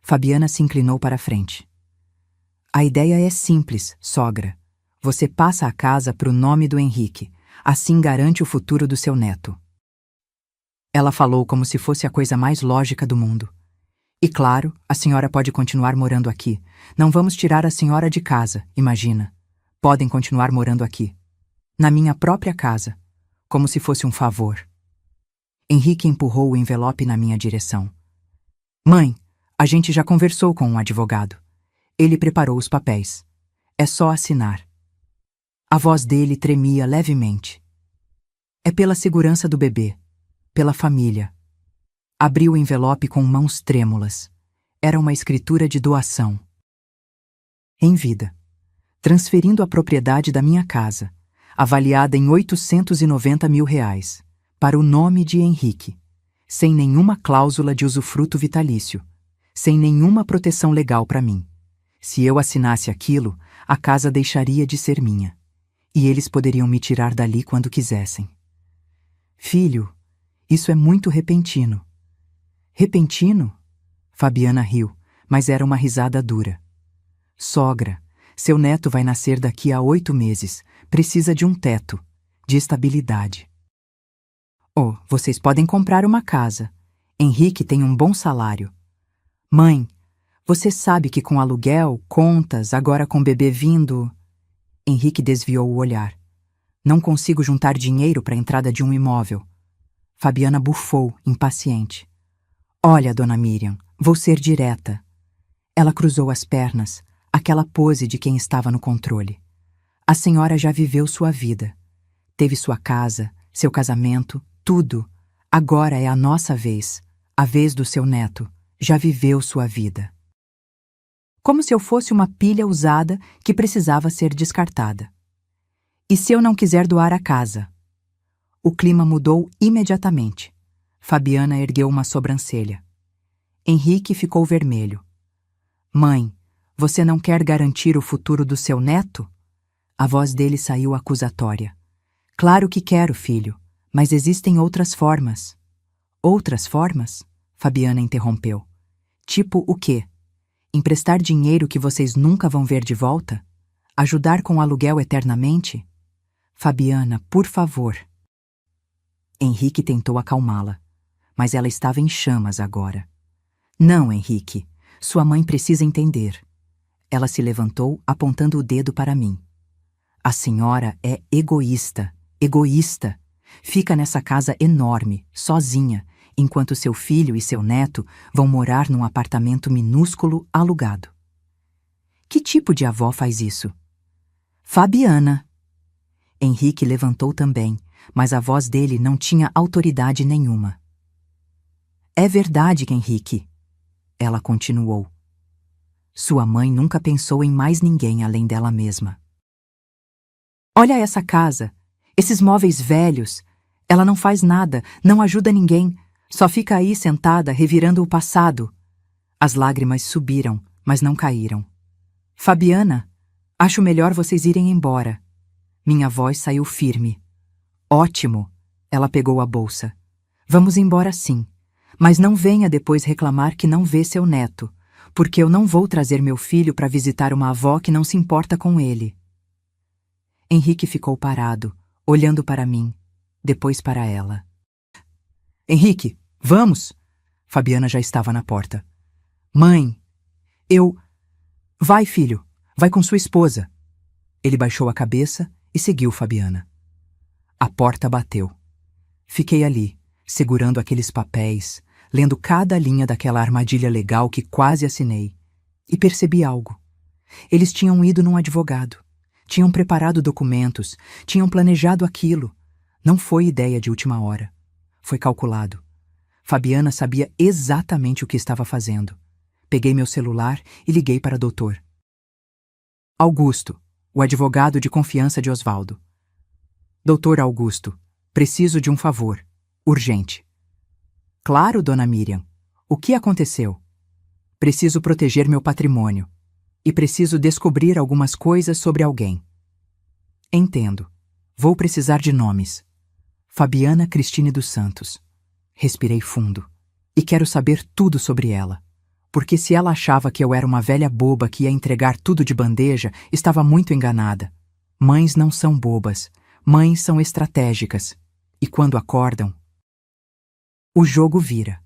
Fabiana se inclinou para a frente. A ideia é simples, sogra. Você passa a casa pro nome do Henrique. Assim garante o futuro do seu neto. Ela falou como se fosse a coisa mais lógica do mundo. E claro, a senhora pode continuar morando aqui. Não vamos tirar a senhora de casa, imagina. Podem continuar morando aqui. Na minha própria casa. Como se fosse um favor. Henrique empurrou o envelope na minha direção. Mãe, a gente já conversou com um advogado. Ele preparou os papéis. É só assinar. A voz dele tremia levemente. É pela segurança do bebê. Pela família. Abriu o envelope com mãos trêmulas. Era uma escritura de doação. Em vida. Transferindo a propriedade da minha casa, avaliada em R$890 mil, para o nome de Henrique, sem nenhuma cláusula de usufruto vitalício, sem nenhuma proteção legal para mim. Se eu assinasse aquilo, a casa deixaria de ser minha, e eles poderiam me tirar dali quando quisessem. Filho, isso é muito repentino. Repentino? Fabiana riu, mas era uma risada dura. Sogra, seu neto vai nascer daqui a 8 meses. Precisa de um teto, de estabilidade. Oh, vocês podem comprar uma casa. Henrique tem um bom salário. Mãe, você sabe que com aluguel, contas, agora com bebê vindo... Henrique desviou o olhar. Não consigo juntar dinheiro para a entrada de um imóvel. Fabiana bufou, impaciente. Olha, dona Miriam, vou ser direta. Ela cruzou as pernas, aquela pose de quem estava no controle. A senhora já viveu sua vida. Teve sua casa, seu casamento, tudo. Agora é a nossa vez, a vez do seu neto. Já viveu sua vida. Como se eu fosse uma pilha usada que precisava ser descartada. E se eu não quiser doar a casa? O clima mudou imediatamente. Fabiana ergueu uma sobrancelha. Henrique ficou vermelho. Mãe, você não quer garantir o futuro do seu neto? A voz dele saiu acusatória. Claro que quero, filho, mas existem outras formas. Outras formas? Fabiana interrompeu. Tipo o quê? Emprestar dinheiro que vocês nunca vão ver de volta? Ajudar com o aluguel eternamente? Fabiana, por favor. Henrique tentou acalmá-la, mas ela estava em chamas agora. Não, Henrique. Sua mãe precisa entender. Ela se levantou, apontando o dedo para mim. A senhora é egoísta, egoísta. Fica nessa casa enorme, sozinha, enquanto seu filho e seu neto vão morar num apartamento minúsculo alugado. Que tipo de avó faz isso? Fabiana. Henrique levantou também, mas a voz dele não tinha autoridade nenhuma. É verdade, Henrique. Ela continuou. Sua mãe nunca pensou em mais ninguém além dela mesma. Olha essa casa, esses móveis velhos. Ela não faz nada, não ajuda ninguém, só fica aí sentada revirando o passado. As lágrimas subiram, mas não caíram. Fabiana, acho melhor vocês irem embora. Minha voz saiu firme. Ótimo, ela pegou a bolsa. Vamos embora sim, mas não venha depois reclamar que não vê seu neto, porque eu não vou trazer meu filho para visitar uma avó que não se importa com ele. Henrique ficou parado, olhando para mim, depois para ela. Henrique, vamos! Fabiana já estava na porta. Mãe, eu... Vai, filho, vai com sua esposa. Ele baixou a cabeça e seguiu Fabiana. A porta bateu. Fiquei ali, segurando aqueles papéis, lendo cada linha daquela armadilha legal que quase assinei, e percebi algo. Eles tinham ido num advogado, tinham preparado documentos, tinham planejado aquilo. Não foi ideia de última hora. Foi calculado. Fabiana sabia exatamente o que estava fazendo. Peguei meu celular e liguei para o doutor. Augusto, o advogado de confiança de Osvaldo. Doutor Augusto, preciso de um favor. Urgente. Claro, dona Miriam. O que aconteceu? Preciso proteger meu patrimônio. E preciso descobrir algumas coisas sobre alguém. Entendo. Vou precisar de nomes. Fabiana Cristine dos Santos. Respirei fundo. E quero saber tudo sobre ela. Porque se ela achava que eu era uma velha boba que ia entregar tudo de bandeja, estava muito enganada. Mães não são bobas. Mães são estratégicas. E quando acordam... O jogo vira.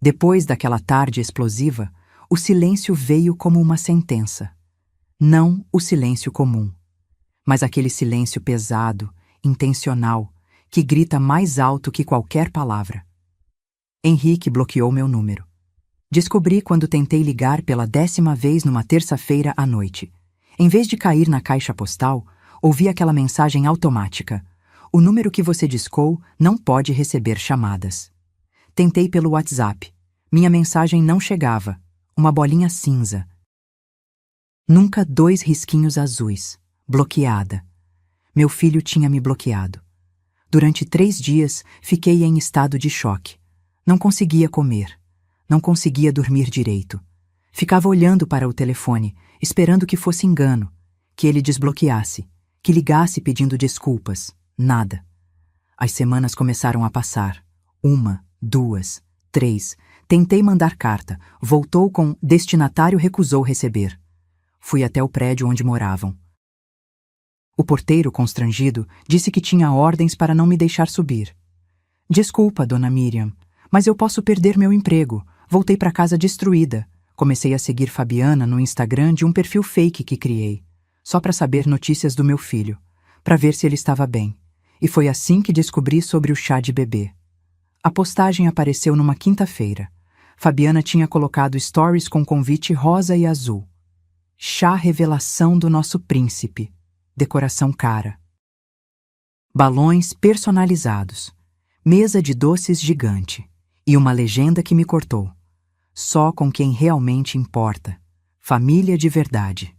Depois daquela tarde explosiva, o silêncio veio como uma sentença. Não o silêncio comum, mas aquele silêncio pesado, intencional, que grita mais alto que qualquer palavra. Henrique bloqueou meu número. Descobri quando tentei ligar pela 10ª vez numa terça-feira à noite. Em vez de cair na caixa postal, ouvi aquela mensagem automática. O número que você discou não pode receber chamadas. Tentei pelo WhatsApp. Minha mensagem não chegava. Uma bolinha cinza. Nunca 2 risquinhos azuis. Bloqueada. Meu filho tinha me bloqueado. Durante 3 dias, fiquei em estado de choque. Não conseguia comer. Não conseguia dormir direito. Ficava olhando para o telefone, esperando que fosse engano, que ele desbloqueasse, que ligasse pedindo desculpas. Nada. As semanas começaram a passar. 1, 2, 3. Tentei mandar carta. Voltou com destinatário recusou receber. Fui até o prédio onde moravam. O porteiro, constrangido, disse que tinha ordens para não me deixar subir. Desculpa, dona Miriam, mas eu posso perder meu emprego. Voltei para casa destruída. Comecei a seguir Fabiana no Instagram de um perfil fake que criei, só para saber notícias do meu filho, para ver se ele estava bem. E foi assim que descobri sobre o chá de bebê. A postagem apareceu numa quinta-feira. Fabiana tinha colocado stories com convite rosa e azul. Chá revelação do nosso príncipe. Decoração cara. Balões personalizados. Mesa de doces gigante. E uma legenda que me cortou. Só com quem realmente importa. Família de verdade.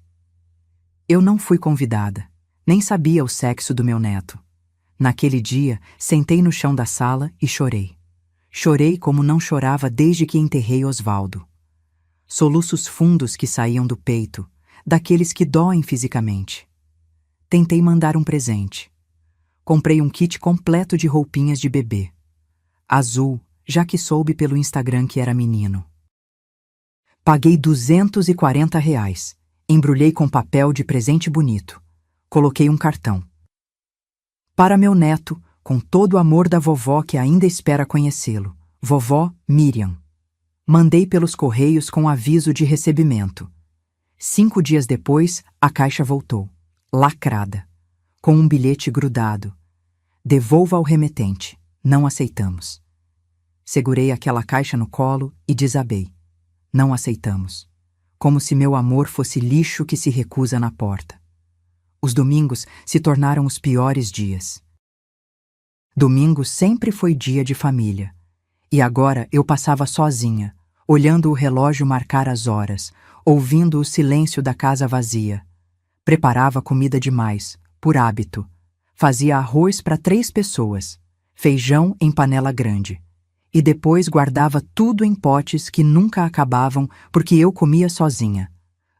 Eu não fui convidada. Nem sabia o sexo do meu neto. Naquele dia, sentei no chão da sala e chorei. Chorei como não chorava desde que enterrei Osvaldo. Soluços fundos que saíam do peito, daqueles que doem fisicamente. Tentei mandar um presente. Comprei um kit completo de roupinhas de bebê. Azul, já que soube pelo Instagram que era menino. Paguei R$ 240. Embrulhei com papel de presente bonito. Coloquei um cartão. Para meu neto, com todo o amor da vovó que ainda espera conhecê-lo. Vovó Miriam. Mandei pelos correios com aviso de recebimento. 5 dias depois, a caixa voltou, lacrada, com um bilhete grudado. Devolva ao remetente. Não aceitamos. Segurei aquela caixa no colo e desabei. Não aceitamos. Como se meu amor fosse lixo que se recusa na porta. Os domingos se tornaram os piores dias. Domingo sempre foi dia de família. E agora eu passava sozinha, olhando o relógio marcar as horas, ouvindo o silêncio da casa vazia. Preparava comida demais, por hábito. Fazia arroz para 3 pessoas, feijão em panela grande. E depois guardava tudo em potes que nunca acabavam porque eu comia sozinha.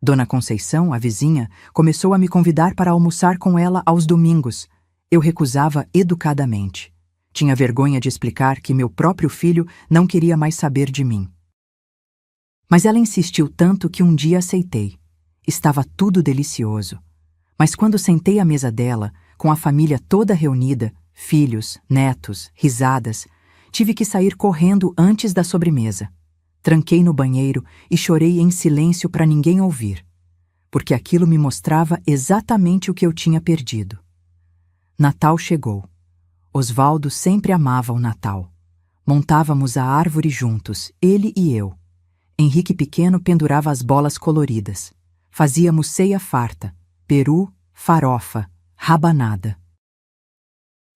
Dona Conceição, a vizinha, começou a me convidar para almoçar com ela aos domingos. Eu recusava educadamente. Tinha vergonha de explicar que meu próprio filho não queria mais saber de mim. Mas ela insistiu tanto que um dia aceitei. Estava tudo delicioso. Mas quando sentei à mesa dela, com a família toda reunida, filhos, netos, risadas, tive que sair correndo antes da sobremesa. Tranquei no banheiro e chorei em silêncio para ninguém ouvir, porque aquilo me mostrava exatamente o que eu tinha perdido. Natal chegou. Osvaldo sempre amava o Natal. Montávamos a árvore juntos, ele e eu. Henrique pequeno pendurava as bolas coloridas. Fazíamos ceia farta, peru, farofa, rabanada.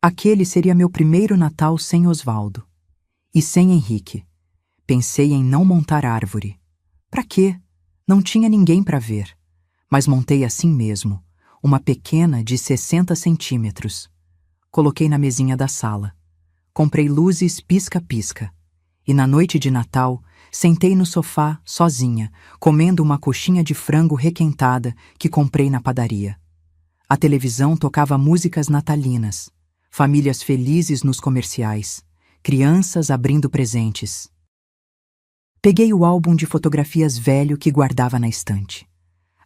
Aquele seria meu primeiro Natal sem Osvaldo. E sem Henrique. Pensei em não montar árvore. Pra quê? Não tinha ninguém para ver. Mas montei assim mesmo, uma pequena de 60 centímetros. Coloquei na mesinha da sala. Comprei luzes pisca-pisca. E na noite de Natal, sentei no sofá, sozinha, comendo uma coxinha de frango requentada que comprei na padaria. A televisão tocava músicas natalinas, famílias felizes nos comerciais, crianças abrindo presentes. Peguei o álbum de fotografias velho que guardava na estante.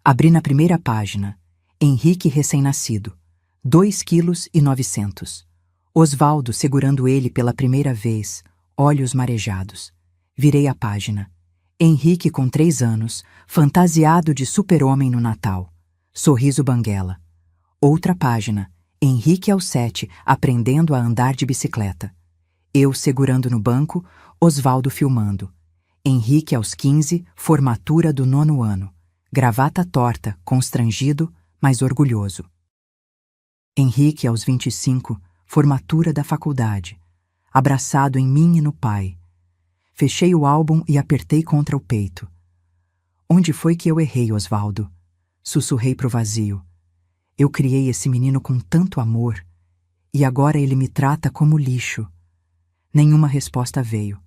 Abri na primeira página. Henrique recém-nascido. 2,9 kg. Osvaldo segurando ele pela primeira vez, olhos marejados. Virei a página. Henrique com 3 anos, fantasiado de super-homem no Natal. Sorriso banguela. Outra página. Henrique aos 7, aprendendo a andar de bicicleta. Eu segurando no banco, Osvaldo filmando. Henrique aos 15, formatura do 9º ano. Gravata torta, constrangido, mas orgulhoso. Henrique aos 25, formatura da faculdade. Abraçado em mim e no pai. Fechei o álbum e apertei contra o peito. Onde foi que eu errei, Osvaldo? Sussurrei pro vazio. Eu criei esse menino com tanto amor, e agora ele me trata como lixo. Nenhuma resposta veio.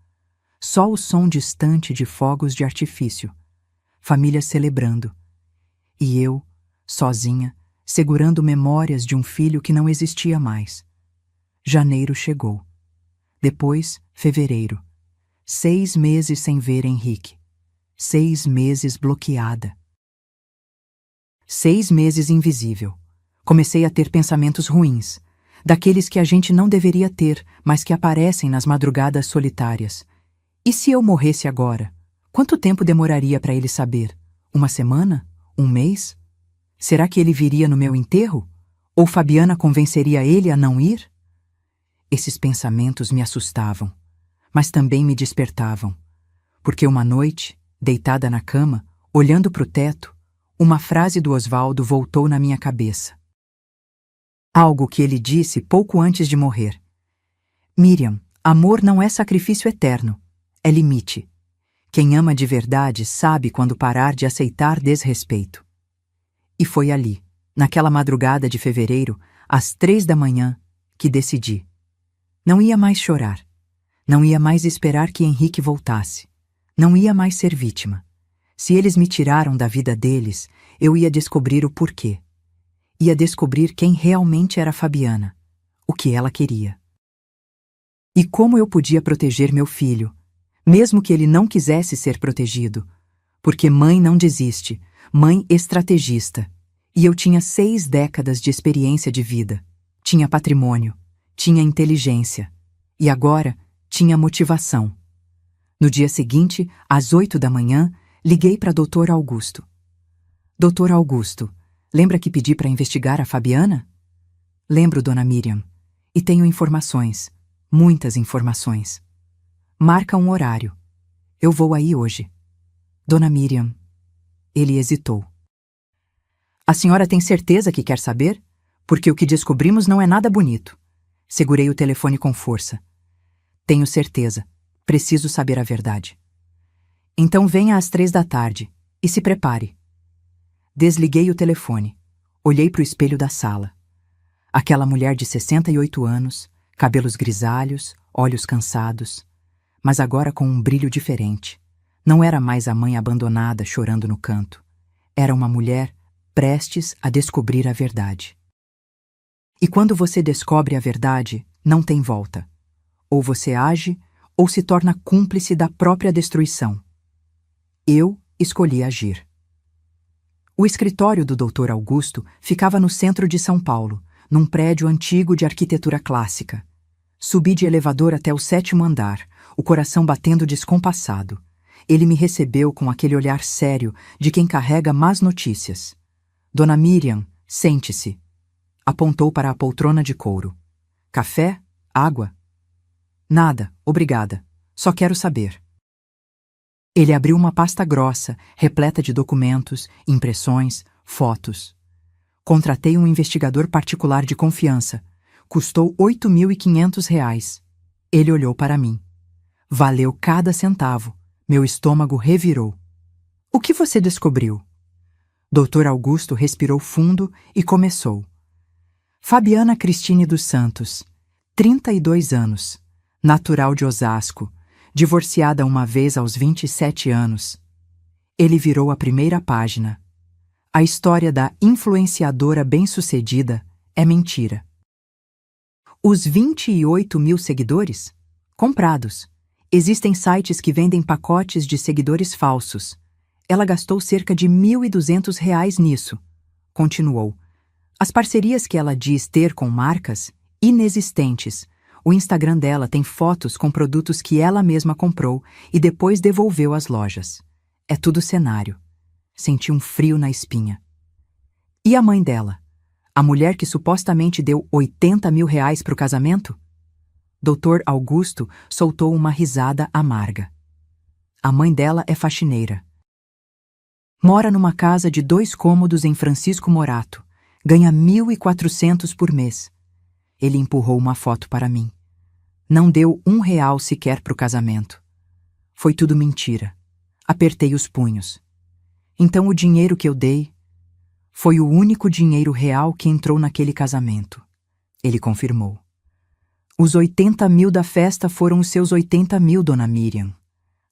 Só o som distante de fogos de artifício. Família celebrando. E eu, sozinha, segurando memórias de um filho que não existia mais. Janeiro chegou. Depois, fevereiro. 6 meses sem ver Henrique. 6 meses bloqueada. 6 meses invisível. Comecei a ter pensamentos ruins, daqueles que a gente não deveria ter, mas que aparecem nas madrugadas solitárias. E se eu morresse agora? Quanto tempo demoraria para ele saber? 1 semana? 1 mês? Será que ele viria no meu enterro? Ou Fabiana convenceria ele a não ir? Esses pensamentos me assustavam, mas também me despertavam, porque uma noite, deitada na cama, olhando para o teto, uma frase do Osvaldo voltou na minha cabeça. Algo que ele disse pouco antes de morrer. Miriam, amor não é sacrifício eterno, é limite. Quem ama de verdade sabe quando parar de aceitar desrespeito. E foi ali, naquela madrugada de fevereiro, às 3 da manhã, que decidi. Não ia mais chorar. Não ia mais esperar que Henrique voltasse. Não ia mais ser vítima. Se eles me tiraram da vida deles, eu ia descobrir o porquê. Ia descobrir quem realmente era Fabiana, o que ela queria. E como eu podia proteger meu filho, mesmo que ele não quisesse ser protegido, porque mãe não desiste, mãe estrategista, e eu tinha 6 décadas de experiência de vida, tinha patrimônio, tinha inteligência, e agora tinha motivação. No dia seguinte, às 8 da manhã, liguei para Dr. Augusto. Dr. Augusto, lembra que pedi para investigar a Fabiana? Lembro, dona Miriam. E tenho informações. Muitas informações. Marca um horário. Eu vou aí hoje. Dona Miriam. Ele hesitou. A senhora tem certeza que quer saber? Porque o que descobrimos não é nada bonito. Segurei o telefone com força. Tenho certeza. Preciso saber a verdade. Então venha às 3 da tarde e se prepare. Desliguei o telefone. Olhei para o espelho da sala. Aquela mulher de 68 anos, cabelos grisalhos, olhos cansados, mas agora com um brilho diferente. Não era mais a mãe abandonada chorando no canto. Era uma mulher prestes a descobrir a verdade. E quando você descobre a verdade, não tem volta. Ou você age, ou se torna cúmplice da própria destruição. Eu escolhi agir. O escritório do Dr. Augusto ficava no centro de São Paulo, num prédio antigo de arquitetura clássica. Subi de elevador até o 7º andar, o coração batendo descompassado. Ele me recebeu com aquele olhar sério de quem carrega más notícias. Dona Miriam, sente-se. Apontou para a poltrona de couro. Café? Água? Nada, obrigada. Só quero saber. Ele abriu uma pasta grossa, repleta de documentos, impressões, fotos. Contratei um investigador particular de confiança. Custou R$ 8.500. Ele olhou para mim. Valeu cada centavo. Meu estômago revirou. O que você descobriu? Dr. Augusto respirou fundo e começou. Fabiana Cristine dos Santos, 32 anos, natural de Osasco, divorciada uma vez aos 27 anos. Ele virou a primeira página. A história da influenciadora bem-sucedida é mentira. Os 28 mil seguidores? Comprados. Existem sites que vendem pacotes de seguidores falsos. Ela gastou cerca de R$ 1.200 nisso. Continuou. As parcerias que ela diz ter com marcas, inexistentes. O Instagram dela tem fotos com produtos que ela mesma comprou e depois devolveu às lojas. É tudo cenário. Senti um frio na espinha. E a mãe dela? A mulher que supostamente deu R$ 80.000 para o casamento? Dr. Augusto soltou uma risada amarga. A mãe dela é faxineira. Mora numa casa de 2 cômodos em Francisco Morato. Ganha 1.400 por mês. Ele empurrou uma foto para mim. Não deu R$ 1 sequer para o casamento. Foi tudo mentira. Apertei os punhos. Então o dinheiro que eu dei foi o único dinheiro real que entrou naquele casamento. Ele confirmou. Os 80.000 da festa foram os seus 80.000, dona Miriam.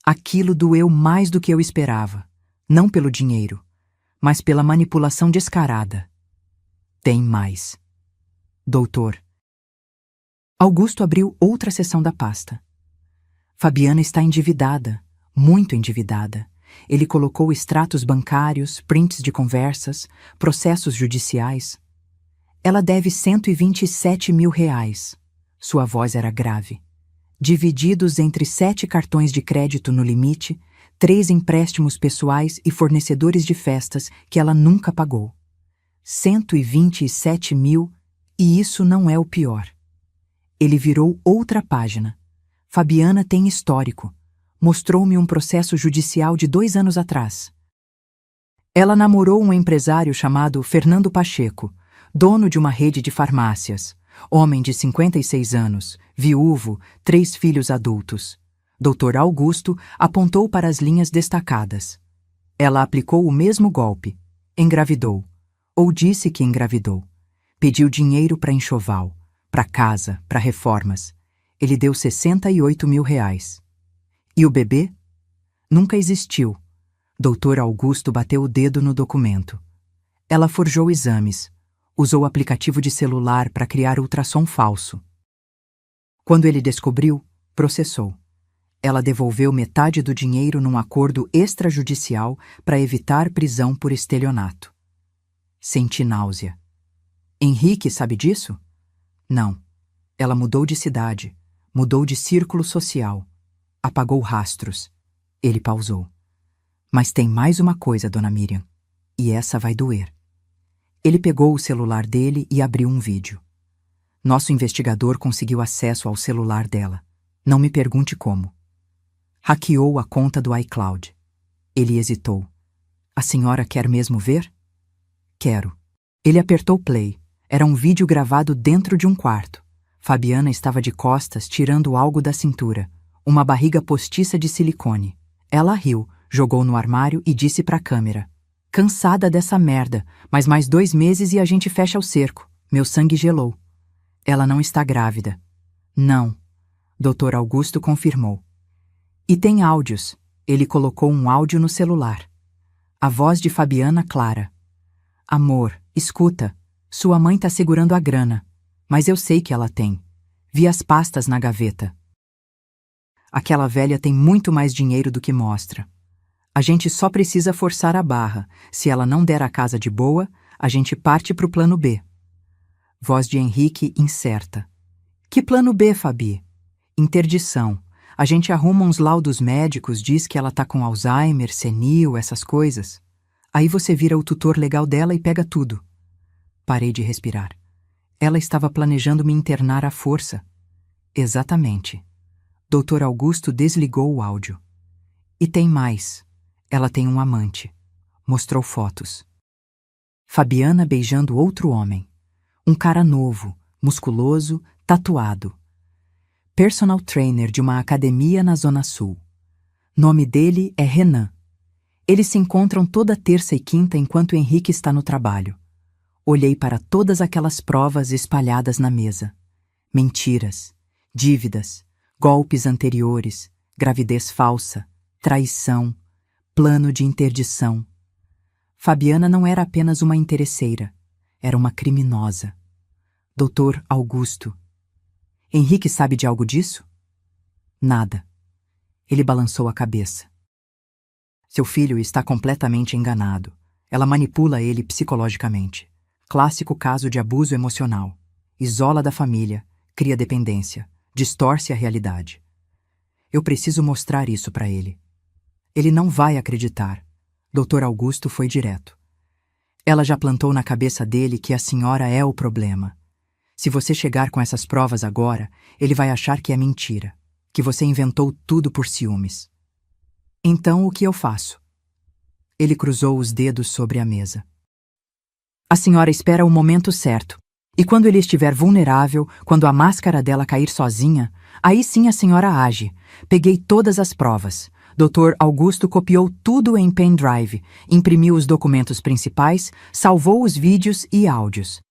Aquilo doeu mais do que eu esperava. Não pelo dinheiro, mas pela manipulação descarada. Tem mais. Doutor. Augusto abriu outra seção da pasta. Fabiana está endividada, muito endividada. Ele colocou extratos bancários, prints de conversas, processos judiciais. Ela deve R$ 127.000. Sua voz era grave. Divididos entre 7 cartões de crédito no limite, 3 empréstimos pessoais e fornecedores de festas que ela nunca pagou. 127.000, e isso não é o pior. Ele virou outra página. Fabiana tem histórico. Mostrou-me um processo judicial de 2 anos atrás. Ela namorou um empresário chamado Fernando Pacheco, dono de uma rede de farmácias. Homem de 56 anos, viúvo, 3 filhos adultos. Dr. Augusto apontou para as linhas destacadas. Ela aplicou o mesmo golpe. Engravidou. Ou disse que engravidou. Pediu dinheiro para enxoval, para casa, para reformas. Ele deu R$ 68.000. E o bebê? Nunca existiu. Dr. Augusto bateu o dedo no documento. Ela forjou exames. Usou aplicativo de celular para criar ultrassom falso. Quando ele descobriu, processou. Ela devolveu metade do dinheiro num acordo extrajudicial para evitar prisão por estelionato. Senti náusea. Henrique sabe disso? Não. Ela mudou de cidade, mudou de círculo social. Apagou rastros. Ele pausou. Mas tem mais uma coisa, Dona Miriam. E essa vai doer. Ele pegou o celular dele e abriu um vídeo. Nosso investigador conseguiu acesso ao celular dela. Não me pergunte como. Hackeou a conta do iCloud. Ele hesitou. A senhora quer mesmo ver? Quero. Ele apertou play. Era um vídeo gravado dentro de um quarto. Fabiana estava de costas, tirando algo da cintura. Uma barriga postiça de silicone. Ela riu, jogou no armário e disse para a câmera. Cansada dessa merda, mas mais 2 meses e a gente fecha o cerco. Meu sangue gelou. Ela não está grávida. Não. Dr. Augusto confirmou. E tem áudios. Ele colocou um áudio no celular. A voz de Fabiana clara. Amor, escuta. Sua mãe tá segurando a grana. Mas eu sei que ela tem. Vi as pastas na gaveta. Aquela velha tem muito mais dinheiro do que mostra. A gente só precisa forçar a barra. Se ela não der a casa de boa, a gente parte pro plano B. Voz de Henrique incerta. Que plano B, Fabi? Interdição. A gente arruma uns laudos médicos, diz que ela tá com Alzheimer, senil, essas coisas. Aí você vira o tutor legal dela e pega tudo. Parei de respirar. Ela estava planejando me internar à força. Exatamente. Dr. Augusto desligou o áudio. E tem mais. Ela tem um amante. Mostrou fotos. Fabiana beijando outro homem. Um cara novo, musculoso, tatuado. Personal trainer de uma academia na Zona Sul. Nome dele é Renan. Eles se encontram toda terça e quinta enquanto Henrique está no trabalho. Olhei para todas aquelas provas espalhadas na mesa. Mentiras, dívidas, golpes anteriores, gravidez falsa, traição, plano de interdição. Fabiana não era apenas uma interesseira, era uma criminosa. Dr. Augusto. Henrique sabe de algo disso? Nada. Ele balançou a cabeça. Seu filho está completamente enganado. Ela manipula ele psicologicamente. Clássico caso de abuso emocional. Isola da família, cria dependência, distorce a realidade. Eu preciso mostrar isso para ele. Ele não vai acreditar. Dr. Augusto foi direto. Ela já plantou na cabeça dele que a senhora é o problema. Se você chegar com essas provas agora, ele vai achar que é mentira, que você inventou tudo por ciúmes. Então, o que eu faço? Ele cruzou os dedos sobre a mesa. A senhora espera o momento certo. E quando ele estiver vulnerável, quando a máscara dela cair sozinha, aí sim a senhora age. Peguei todas as provas. Dr. Augusto copiou tudo em pendrive, imprimiu os documentos principais, salvou os vídeos e áudios.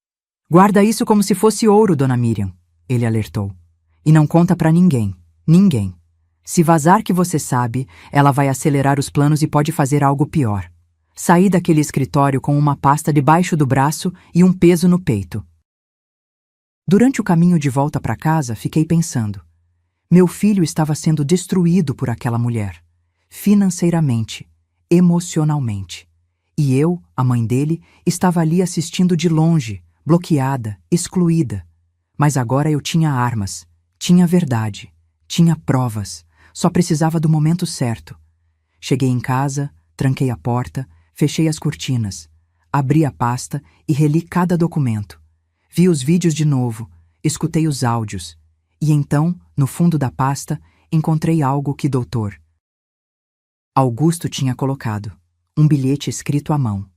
Guarda isso como se fosse ouro, Dona Miriam, ele alertou. E não conta pra ninguém. Ninguém. Se vazar que você sabe, ela vai acelerar os planos e pode fazer algo pior. Saí daquele escritório com uma pasta debaixo do braço e um peso no peito. Durante o caminho de volta para casa, fiquei pensando. Meu filho estava sendo destruído por aquela mulher. Financeiramente, emocionalmente. E eu, a mãe dele, estava ali assistindo de longe, bloqueada, excluída. Mas agora eu tinha armas, tinha verdade, tinha provas. Só precisava do momento certo. Cheguei em casa, tranquei a porta, fechei as cortinas, abri a pasta e reli cada documento. Vi os vídeos de novo, escutei os áudios. E então, no fundo da pasta, encontrei algo que Dr. Augusto tinha colocado. Um bilhete escrito à mão.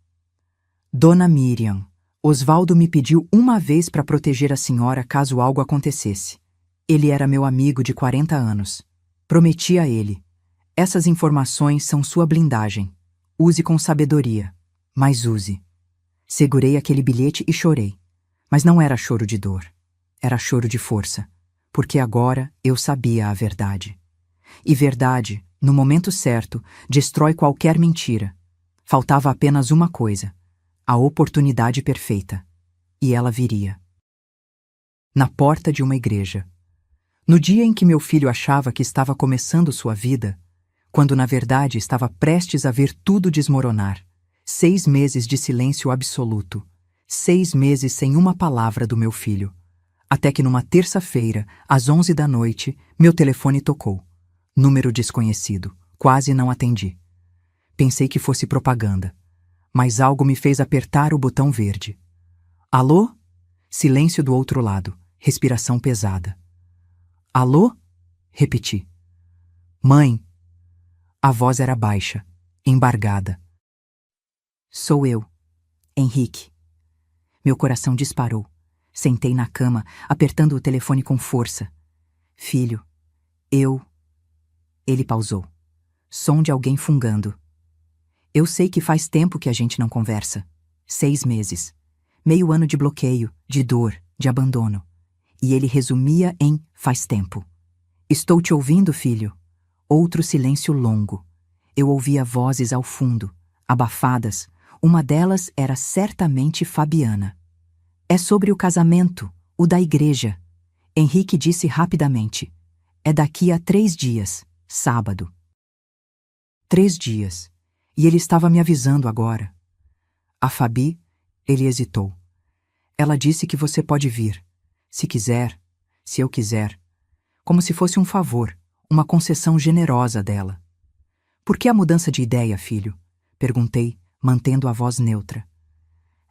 Dona Miriam, Osvaldo me pediu uma vez para proteger a senhora caso algo acontecesse. Ele era meu amigo de 40 anos. Prometi a ele. Essas informações são sua blindagem. Use com sabedoria, mas use. Segurei aquele bilhete e chorei. Mas não era choro de dor. Era choro de força. Porque agora eu sabia a verdade. E verdade, no momento certo, destrói qualquer mentira. Faltava apenas uma coisa. A oportunidade perfeita. E ela viria. Na porta de uma igreja. No dia em que meu filho achava que estava começando sua vida, quando na verdade estava prestes a ver tudo desmoronar, 6 meses de silêncio absoluto, 6 meses sem uma palavra do meu filho. Até que numa terça-feira, às 11 da noite, meu telefone tocou. Número desconhecido. Quase não atendi. Pensei que fosse propaganda, mas algo me fez apertar o botão verde. Alô? Silêncio do outro lado. Respiração pesada. Alô? Repeti. Mãe. A voz era baixa, embargada. Sou eu, Henrique. Meu coração disparou. Sentei na cama, apertando o telefone com força. Filho, eu... Ele pausou. Som de alguém fungando. Eu sei que faz tempo que a gente não conversa. 6 meses. Meio ano de bloqueio, de dor, de abandono. E ele resumia em faz tempo. Estou te ouvindo, filho. Outro silêncio longo. Eu ouvia vozes ao fundo, abafadas. Uma delas era certamente Fabiana. É sobre o casamento, o da igreja. Henrique disse rapidamente. É daqui a 3 dias, sábado. 3 dias. E ele estava me avisando agora. A Fabi, ele hesitou. Ela disse que você pode vir. Se quiser, se eu quiser. Como se fosse um favor, uma concessão generosa dela. Por que a mudança de ideia, filho? Perguntei, mantendo a voz neutra.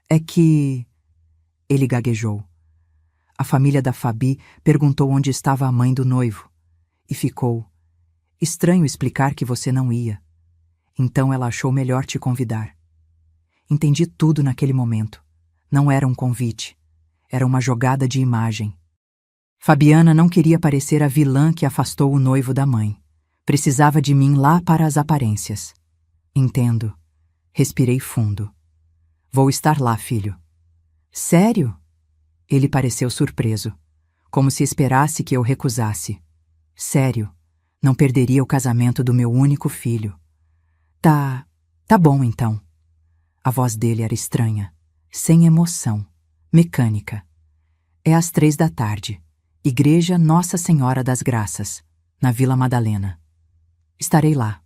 É que... Ele gaguejou. A família da Fabi perguntou onde estava a mãe do noivo. E ficou. Estranho explicar que você não ia. Então ela achou melhor te convidar. Entendi tudo naquele momento. Não era um convite. Era uma jogada de imagem. Fabiana não queria parecer a vilã que afastou o noivo da mãe. Precisava de mim lá para as aparências. Entendo. Respirei fundo. Vou estar lá, filho. Sério? Ele pareceu surpreso, como se esperasse que eu recusasse. Sério, não perderia o casamento do meu único filho. Tá bom então. A voz dele era estranha, sem emoção, mecânica. É às 3 da tarde, Igreja Nossa Senhora das Graças, na Vila Madalena. Estarei lá.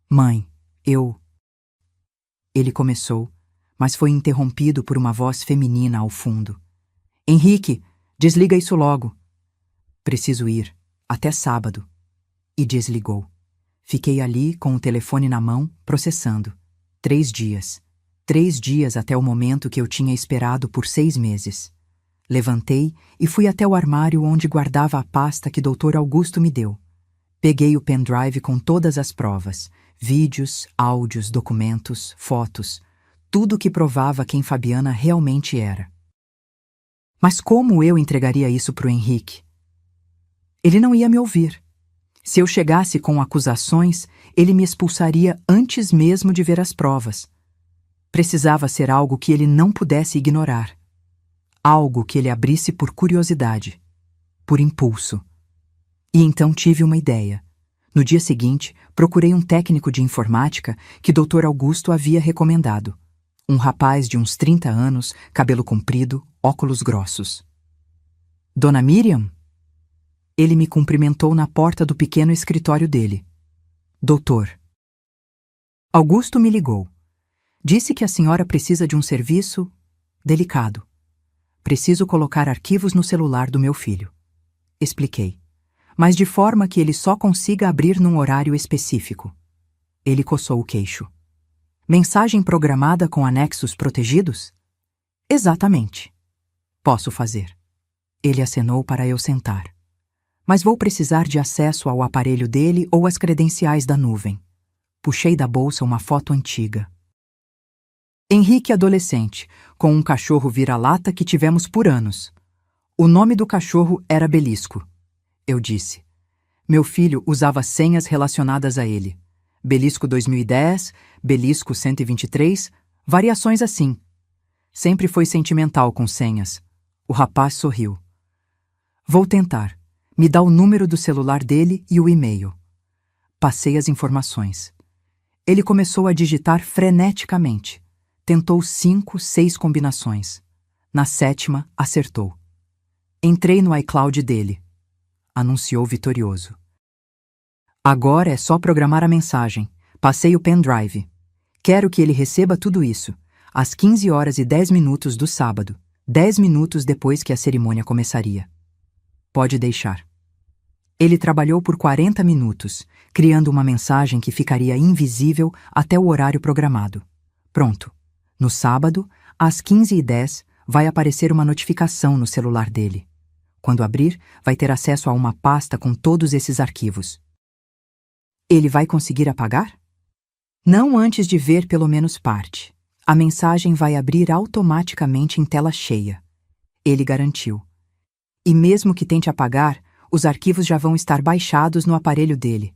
Mãe, eu... Ele começou, mas foi interrompido por uma voz feminina ao fundo. Henrique, desliga isso logo. Preciso ir, até sábado. E desligou. Fiquei ali com o telefone na mão, processando. 3 dias. 3 dias até o momento que eu tinha esperado por 6 meses. Levantei e fui até o armário onde guardava a pasta que Dr. Augusto me deu. Peguei o pendrive com todas as provas, vídeos, áudios, documentos, fotos, tudo que provava quem Fabiana realmente era. Mas como eu entregaria isso para o Henrique? Ele não ia me ouvir. Se eu chegasse com acusações, ele me expulsaria antes mesmo de ver as provas. Precisava ser algo que ele não pudesse ignorar. Algo que ele abrisse por curiosidade, por impulso. E então tive uma ideia. No dia seguinte, procurei um técnico de informática que Dr. Augusto havia recomendado. Um rapaz de uns 30 anos, cabelo comprido, óculos grossos. Dona Miriam? Ele me cumprimentou na porta do pequeno escritório dele. Doutor. Augusto me ligou. Disse que a senhora precisa de um serviço delicado. Preciso colocar arquivos no celular do meu filho. Expliquei, mas de forma que ele só consiga abrir num horário específico. Ele coçou o queixo. Mensagem programada com anexos protegidos? Exatamente. Posso fazer. Ele acenou para eu sentar. Mas vou precisar de acesso ao aparelho dele ou às credenciais da nuvem. Puxei da bolsa uma foto antiga. Henrique adolescente, com um cachorro vira-lata que tivemos por anos. O nome do cachorro era Belisco. Eu disse. Meu filho usava senhas relacionadas a ele. Belisco 2010, Belisco 123, variações assim. Sempre foi sentimental com senhas. O rapaz sorriu. Vou tentar. Me dá o número do celular dele e o e-mail. Passei as informações. Ele começou a digitar freneticamente. Tentou 5, 6 combinações. Na 7ª, acertou. Entrei no iCloud dele. Anunciou vitorioso. Agora é só programar a mensagem. Passei o pendrive. Quero que ele receba tudo isso, às 15h10 do sábado, 10 minutos depois que a cerimônia começaria. Pode deixar. Ele trabalhou por 40 minutos, criando uma mensagem que ficaria invisível até o horário programado. Pronto. No sábado, às 15h10, vai aparecer uma notificação no celular dele. Quando abrir, vai ter acesso a uma pasta com todos esses arquivos. Ele vai conseguir apagar? Não antes de ver pelo menos parte. A mensagem vai abrir automaticamente em tela cheia. Ele garantiu. E mesmo que tente apagar, os arquivos já vão estar baixados no aparelho dele.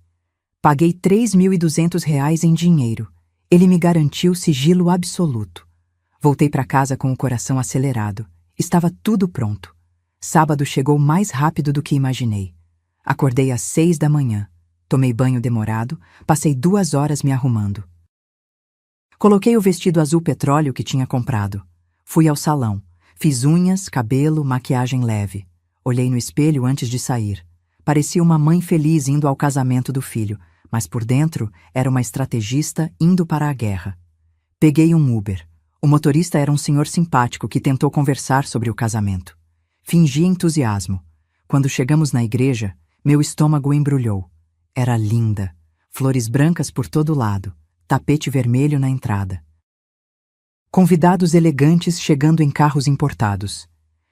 Paguei R$ 3.200 em dinheiro. Ele me garantiu sigilo absoluto. Voltei para casa com o coração acelerado. Estava tudo pronto. Sábado chegou mais rápido do que imaginei. Acordei às 6 da manhã. Tomei banho demorado, passei 2 horas me arrumando. Coloquei o vestido azul petróleo que tinha comprado. Fui ao salão. Fiz unhas, cabelo, maquiagem leve. Olhei no espelho antes de sair. Parecia uma mãe feliz indo ao casamento do filho, mas por dentro era uma estrategista indo para a guerra. Peguei um Uber. O motorista era um senhor simpático que tentou conversar sobre o casamento. Fingi entusiasmo. Quando chegamos na igreja, meu estômago embrulhou. Era linda. Flores brancas por todo lado. Tapete vermelho na entrada. Convidados elegantes chegando em carros importados.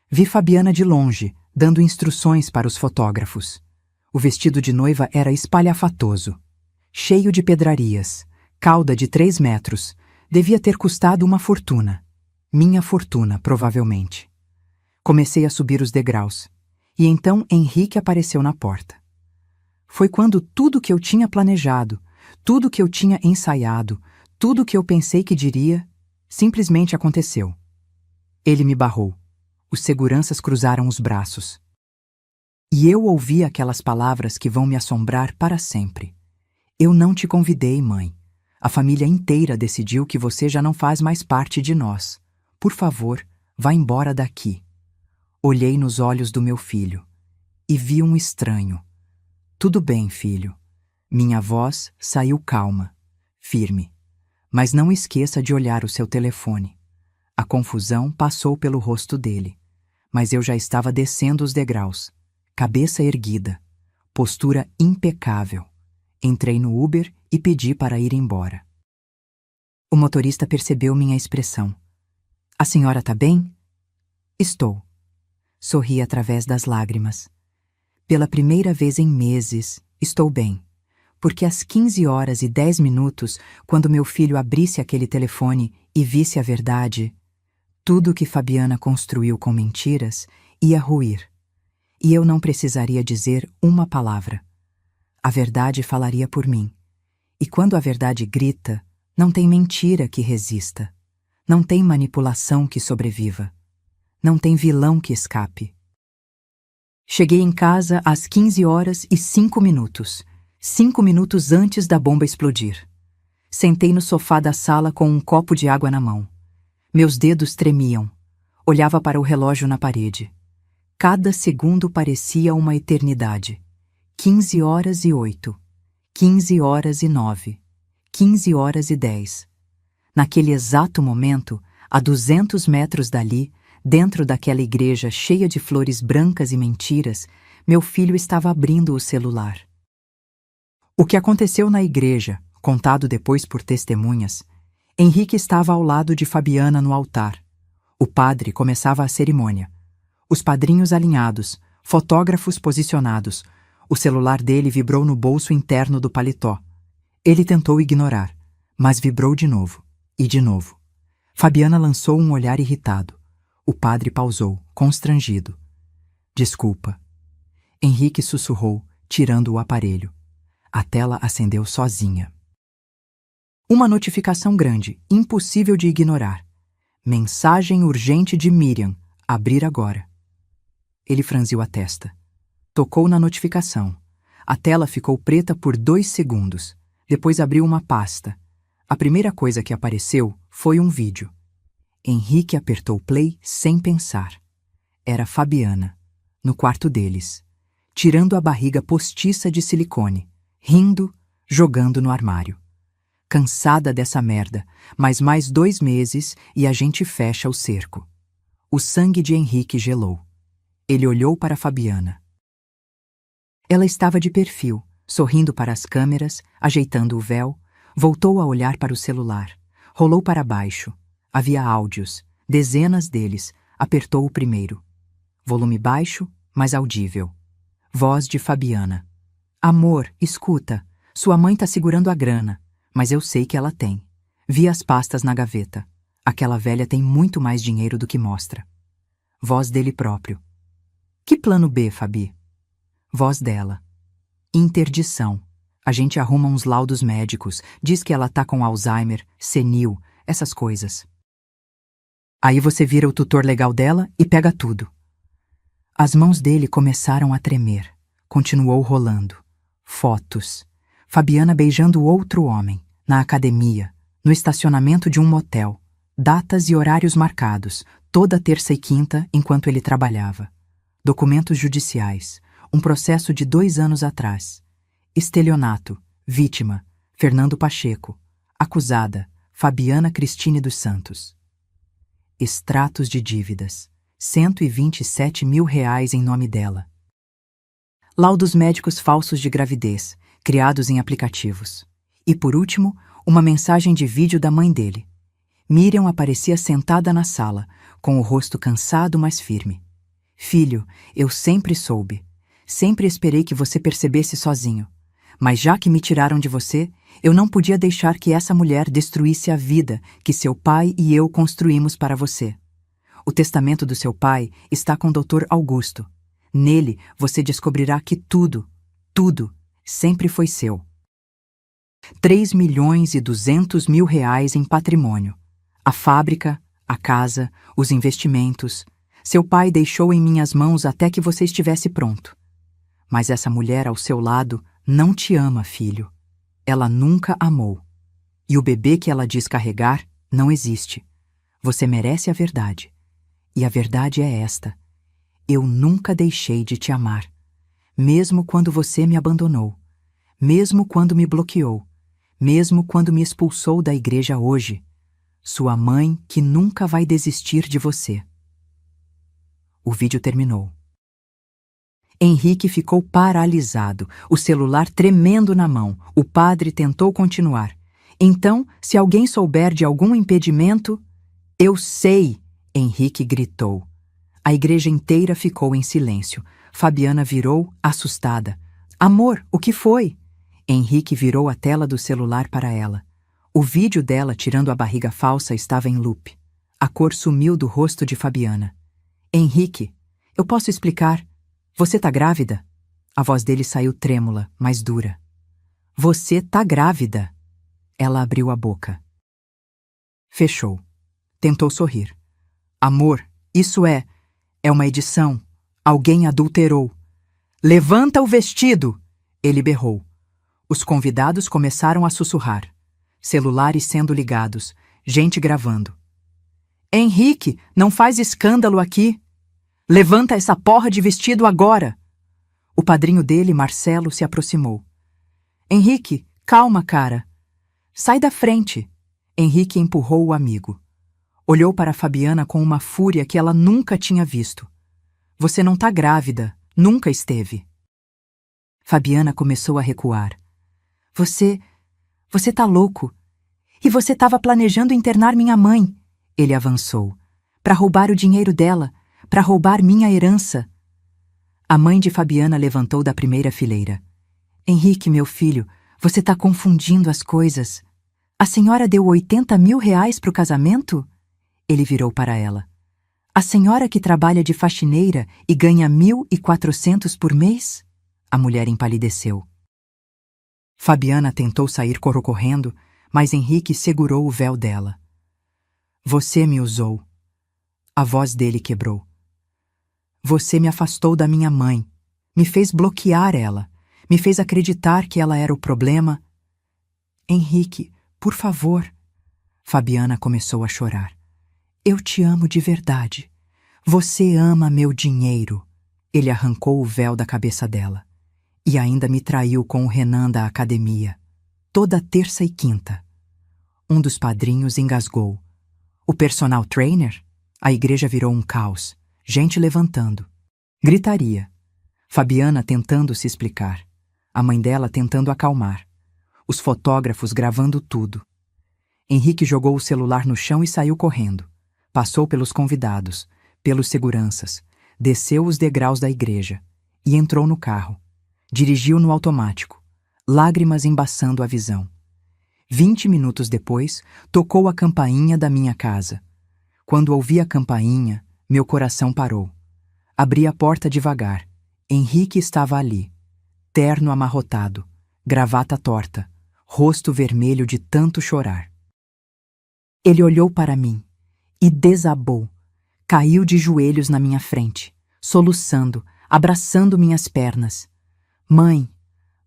Vi Fabiana de longe, dando instruções para os fotógrafos. O vestido de noiva era espalhafatoso. Cheio de pedrarias. Cauda de 3 metros. Devia ter custado uma fortuna. Minha fortuna, provavelmente. Comecei a subir os degraus. E então Henrique apareceu na porta. Foi quando tudo que eu tinha planejado, tudo que eu tinha ensaiado, tudo que eu pensei que diria, simplesmente aconteceu. Ele me barrou. Os seguranças cruzaram os braços. E eu ouvi aquelas palavras que vão me assombrar para sempre. Eu não te convidei, mãe. A família inteira decidiu que você já não faz mais parte de nós. Por favor, vá embora daqui. Olhei nos olhos do meu filho e vi um estranho. Tudo bem, filho. Minha voz saiu calma, firme. Mas não esqueça de olhar o seu telefone. A confusão passou pelo rosto dele, mas eu já estava descendo os degraus, cabeça erguida, postura impecável. Entrei no Uber e pedi para ir embora. O motorista percebeu minha expressão. A senhora tá bem? Estou. Sorri através das lágrimas. Pela primeira vez em meses, estou bem. Porque às 15h10, quando meu filho abrisse aquele telefone e visse a verdade, tudo que Fabiana construiu com mentiras ia ruir. E eu não precisaria dizer uma palavra. A verdade falaria por mim. E quando a verdade grita, não tem mentira que resista. Não tem manipulação que sobreviva. Não tem vilão que escape. Cheguei em casa às 15h05, 5 minutos antes da bomba explodir. Sentei no sofá da sala com um copo de água na mão. Meus dedos tremiam. Olhava para o relógio na parede. Cada segundo parecia uma eternidade. 15h08, 15h09, 15h10. Naquele exato momento, a 200 metros dali, dentro daquela igreja cheia de flores brancas e mentiras, meu filho estava abrindo o celular. O que aconteceu na igreja, contado depois por testemunhas, Henrique estava ao lado de Fabiana no altar. O padre começava a cerimônia. Os padrinhos alinhados, fotógrafos posicionados. O celular dele vibrou no bolso interno do paletó. Ele tentou ignorar, mas vibrou de novo, e de novo. Fabiana lançou um olhar irritado. O padre pausou, constrangido. Desculpa. Henrique sussurrou, tirando o aparelho. A tela acendeu sozinha. Uma notificação grande, impossível de ignorar. Mensagem urgente de Miriam. Abrir agora. Ele franziu a testa. Tocou na notificação. A tela ficou preta por 2 segundos. Depois abriu uma pasta. A primeira coisa que apareceu foi um vídeo. Henrique apertou play sem pensar. Era Fabiana, no quarto deles, tirando a barriga postiça de silicone, rindo, jogando no armário. Cansada dessa merda, mas mais 2 meses e a gente fecha o cerco. O sangue de Henrique gelou. Ele olhou para Fabiana. Ela estava de perfil, sorrindo para as câmeras, ajeitando o véu, voltou a olhar para o celular, rolou para baixo. Havia áudios, dezenas deles, apertou o primeiro. Volume baixo, mas audível. Voz de Fabiana. Amor, escuta, sua mãe tá segurando a grana, mas eu sei que ela tem. Vi as pastas na gaveta. Aquela velha tem muito mais dinheiro do que mostra. Voz dele próprio. Que plano B, Fabi? Voz dela. Interdição. A gente arruma uns laudos médicos, diz que ela tá com Alzheimer, senil, essas coisas. Aí você vira o tutor legal dela e pega tudo. As mãos dele começaram a tremer. Continuou rolando. Fotos. Fabiana beijando outro homem, na academia, no estacionamento de um motel. Datas e horários marcados, toda terça e quinta enquanto ele trabalhava. Documentos judiciais. Um processo de 2 anos atrás. Estelionato. Vítima. Fernando Pacheco. Acusada. Fabiana Cristine dos Santos. Extratos de dívidas. R$ 127 mil em nome dela. Laudos médicos falsos de gravidez, criados em aplicativos. E, por último, uma mensagem de vídeo da mãe dele. Miriam aparecia sentada na sala, com o rosto cansado, mas firme. Filho, eu sempre soube. Sempre esperei que você percebesse sozinho. Mas já que me tiraram de você, eu não podia deixar que essa mulher destruísse a vida que seu pai e eu construímos para você. O testamento do seu pai está com o Dr. Augusto. Nele você descobrirá que tudo, sempre foi seu. R$ 3.200.000 em patrimônio. A fábrica, a casa, os investimentos. Seu pai deixou em minhas mãos até que você estivesse pronto. Mas essa mulher ao seu lado não te ama, filho. Ela nunca amou. E o bebê que ela diz carregar não existe. Você merece a verdade. E a verdade é esta. Eu nunca deixei de te amar. Mesmo quando você me abandonou. Mesmo quando me bloqueou. Mesmo quando me expulsou da igreja hoje. Sua mãe que nunca vai desistir de você. O vídeo terminou. Henrique ficou paralisado, o celular tremendo na mão. O padre tentou continuar. Então, se alguém souber de algum impedimento... Eu sei! Henrique gritou. A igreja inteira ficou em silêncio. Fabiana virou, assustada. Amor, o que foi? Henrique virou a tela do celular para ela. O vídeo dela tirando a barriga falsa estava em loop. A cor sumiu do rosto de Fabiana. Henrique, eu posso explicar? Você tá grávida? A voz dele saiu trêmula, mas dura. Você tá grávida? Ela abriu a boca. Fechou. Tentou sorrir. Amor, isso é uma edição. Alguém adulterou. Levanta o vestido! Ele berrou. Os convidados começaram a sussurrar. Celulares sendo ligados. Gente gravando. Henrique, não faz escândalo aqui. Levanta essa porra de vestido agora. O padrinho dele, Marcelo, se aproximou. Henrique, calma, cara. Sai da frente. Henrique empurrou o amigo. Olhou para Fabiana com uma fúria que ela nunca tinha visto. Você não tá grávida, nunca esteve. Fabiana começou a recuar. Você tá louco. E você estava planejando internar minha mãe. Ele avançou. Para roubar o dinheiro dela, para roubar minha herança. A mãe de Fabiana levantou da primeira fileira. Henrique, meu filho, você tá confundindo as coisas. A senhora deu R$ 80 mil pro casamento? Ele virou para ela. A senhora que trabalha de faxineira e ganha 1.400 por mês? A mulher empalideceu. Fabiana tentou sair correndo, mas Henrique segurou o véu dela. Você me usou. A voz dele quebrou. Você me afastou da minha mãe, me fez bloquear ela, me fez acreditar que ela era o problema. Henrique, por favor. Fabiana começou a chorar. Eu te amo de verdade. Você ama meu dinheiro. Ele arrancou o véu da cabeça dela. E ainda me traiu com o Renan da academia. Toda terça e quinta. Um dos padrinhos engasgou. O personal trainer? A igreja virou um caos. Gente levantando. Gritaria. Fabiana tentando se explicar. A mãe dela tentando acalmar. Os fotógrafos gravando tudo. Henrique jogou o celular no chão e saiu correndo. Passou pelos convidados, pelos seguranças, desceu os degraus da igreja e entrou no carro. Dirigiu no automático, lágrimas embaçando a visão. 20 minutos depois, tocou a campainha da minha casa. Quando ouvi a campainha, meu coração parou. Abri a porta devagar. Henrique estava ali, terno amarrotado, gravata torta, rosto vermelho de tanto chorar. Ele olhou para mim e desabou. Caiu de joelhos na minha frente, soluçando, abraçando minhas pernas. Mãe,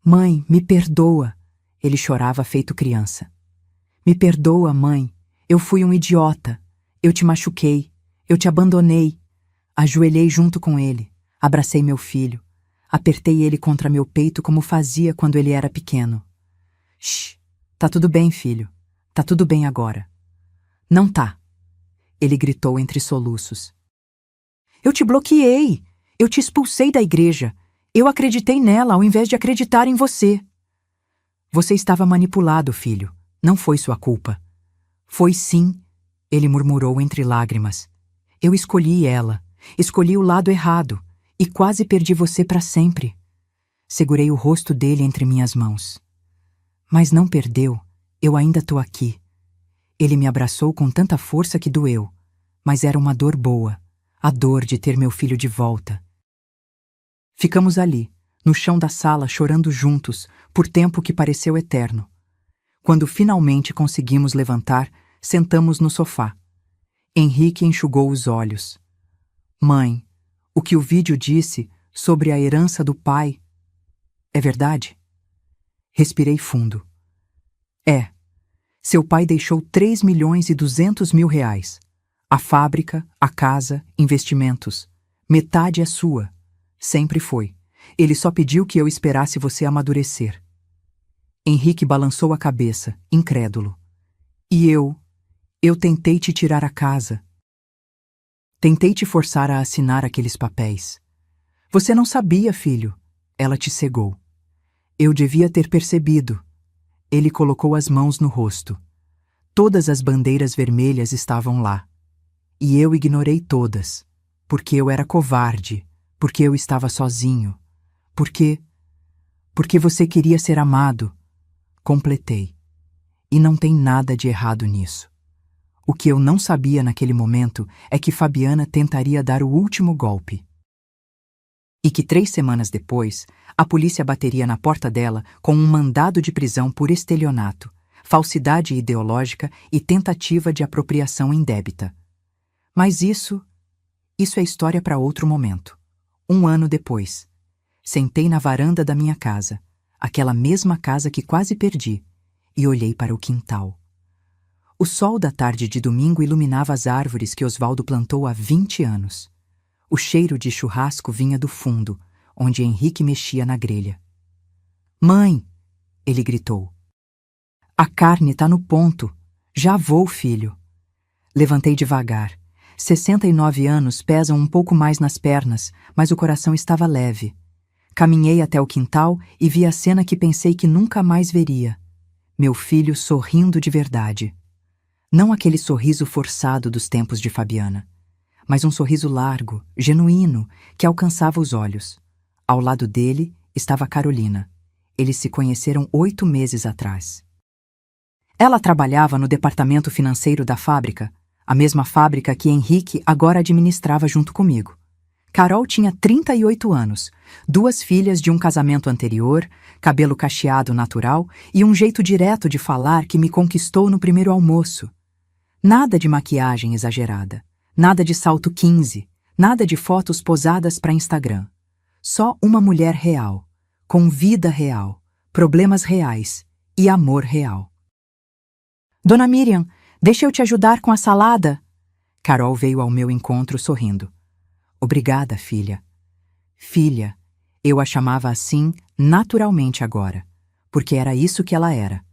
mãe, me perdoa. Ele chorava feito criança. Me perdoa, mãe. Eu fui um idiota. Eu te machuquei. Eu te abandonei. Ajoelhei junto com ele. Abracei meu filho. Apertei ele contra meu peito como fazia quando ele era pequeno. Shh, tá tudo bem, filho. Tá tudo bem agora. Não tá. Ele gritou entre soluços. Eu te bloqueei. Eu te expulsei da igreja. Eu acreditei nela ao invés de acreditar em você. Você estava manipulado, filho. Não foi sua culpa. Foi sim, ele murmurou entre lágrimas. Eu escolhi ela. Escolhi o lado errado. E quase perdi você para sempre. Segurei o rosto dele entre minhas mãos. Mas não perdeu. Eu ainda tô aqui. Ele me abraçou com tanta força que doeu. Mas era uma dor boa. A dor de ter meu filho de volta. Ficamos ali, no chão da sala, chorando juntos, por tempo que pareceu eterno. Quando finalmente conseguimos levantar, sentamos no sofá. Henrique enxugou os olhos. Mãe, o que o vídeo disse sobre a herança do pai é verdade? Respirei fundo. É. Seu pai deixou 3.200.000 reais. A fábrica, a casa, investimentos. Metade é sua. Sempre foi. Ele só pediu que eu esperasse você amadurecer. Henrique balançou a cabeça, incrédulo. E eu tentei te tirar a casa. Tentei te forçar a assinar aqueles papéis. Você não sabia, filho. Ela te cegou. Eu devia ter percebido. Ele colocou as mãos no rosto. Todas as bandeiras vermelhas estavam lá. E eu ignorei todas, porque eu era covarde, porque eu estava sozinho, porque você queria ser amado. Completei. E não tem nada de errado nisso. O que eu não sabia naquele momento é que Fabiana tentaria dar o último golpe. E que 3 semanas depois, a polícia bateria na porta dela com um mandado de prisão por estelionato, falsidade ideológica e tentativa de apropriação indébita. Mas isso é história para outro momento. 1 ano depois, sentei na varanda da minha casa, aquela mesma casa que quase perdi, e olhei para o quintal. O sol da tarde de domingo iluminava as árvores que Osvaldo plantou há 20 anos. O cheiro de churrasco vinha do fundo, onde Henrique mexia na grelha. Mãe! Ele gritou. A carne tá no ponto. Já vou, filho. Levantei devagar. 69 anos pesam um pouco mais nas pernas, mas o coração estava leve. Caminhei até o quintal e vi a cena que pensei que nunca mais veria. Meu filho sorrindo de verdade. Não aquele sorriso forçado dos tempos de Fabiana, mas um sorriso largo, genuíno, que alcançava os olhos. Ao lado dele estava Carolina. Eles se conheceram 8 meses atrás. Ela trabalhava no departamento financeiro da fábrica, a mesma fábrica que Henrique agora administrava junto comigo. Carol tinha 38 anos, 2 filhas de um casamento anterior, cabelo cacheado natural e um jeito direto de falar que me conquistou no primeiro almoço. Nada de maquiagem exagerada, nada de salto 15, nada de fotos posadas para Instagram. Só uma mulher real, com vida real, problemas reais e amor real. Dona Miriam, deixa eu te ajudar com a salada. Carol veio ao meu encontro sorrindo. Obrigada, filha. Filha, eu a chamava assim naturalmente agora, porque era isso que ela era.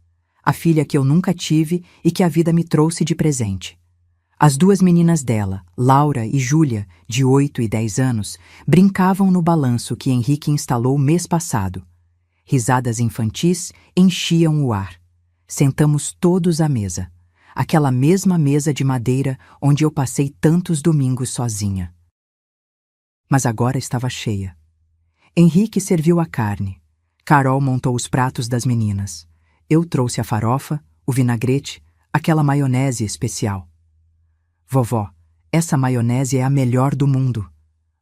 A filha que eu nunca tive e que a vida me trouxe de presente. As duas meninas dela, Laura e Júlia, de 8 e 10 anos, brincavam no balanço que Henrique instalou mês passado. Risadas infantis enchiam o ar. Sentamos todos à mesa. Aquela mesma mesa de madeira onde eu passei tantos domingos sozinha. Mas agora estava cheia. Henrique serviu a carne. Carol montou os pratos das meninas. Eu trouxe a farofa, o vinagrete, aquela maionese especial. Vovó, essa maionese é a melhor do mundo,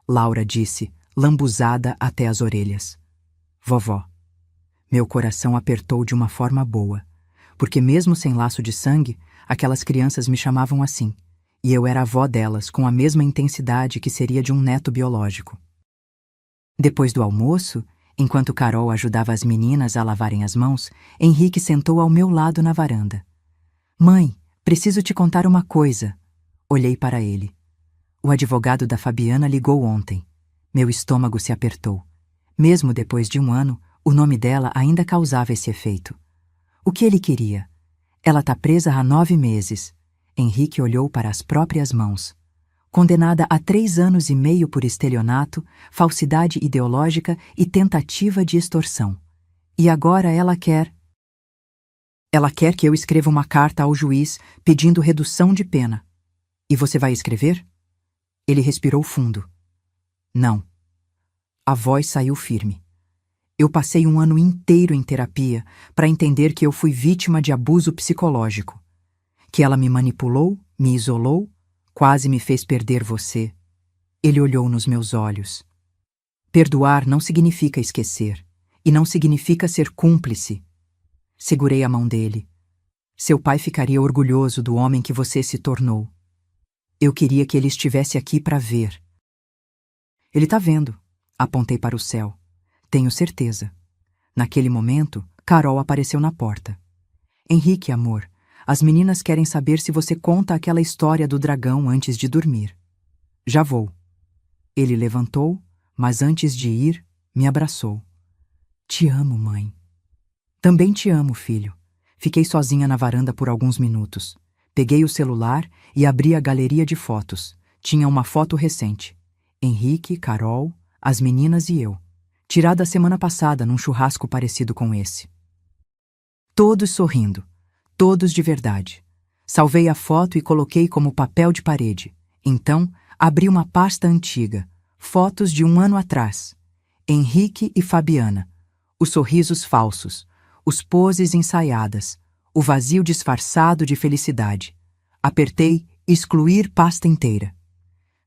Laura disse, lambuzada até as orelhas. Vovó. Meu coração apertou de uma forma boa, porque mesmo sem laço de sangue, aquelas crianças me chamavam assim, e eu era avó delas com a mesma intensidade que seria de um neto biológico. Depois do almoço, enquanto Carol ajudava as meninas a lavarem as mãos, Henrique sentou ao meu lado na varanda. Mãe, preciso te contar uma coisa. Olhei para ele. O advogado da Fabiana ligou ontem. Meu estômago se apertou. Mesmo depois de 1 ano, o nome dela ainda causava esse efeito. O que ele queria? Ela está presa há 9 meses. Henrique olhou para as próprias mãos. Condenada a 3 anos e meio por estelionato, falsidade ideológica e tentativa de extorsão. E agora ela quer... Ela quer que eu escreva uma carta ao juiz pedindo redução de pena. E você vai escrever? Ele respirou fundo. Não. A voz saiu firme. Eu passei 1 ano inteiro em terapia para entender que eu fui vítima de abuso psicológico. Que ela me manipulou, me isolou, quase me fez perder você. Ele olhou nos meus olhos. Perdoar não significa esquecer, e não significa ser cúmplice. Segurei a mão dele. Seu pai ficaria orgulhoso do homem que você se tornou. Eu queria que ele estivesse aqui para ver. Ele está vendo. Apontei para o céu. Tenho certeza. Naquele momento, Carol apareceu na porta. Henrique, amor, as meninas querem saber se você conta aquela história do dragão antes de dormir. Já vou. Ele levantou, mas antes de ir, me abraçou. Te amo, mãe. Também te amo, filho. Fiquei sozinha na varanda por alguns minutos. Peguei o celular e abri a galeria de fotos. Tinha uma foto recente. Henrique, Carol, as meninas e eu. Tirada a semana passada num churrasco parecido com esse. Todos sorrindo. Todos de verdade. Salvei a foto e coloquei como papel de parede. Então, abri uma pasta antiga. Fotos de 1 ano atrás. Henrique e Fabiana. Os sorrisos falsos. Os poses ensaiadas. O vazio disfarçado de felicidade. Apertei excluir pasta inteira.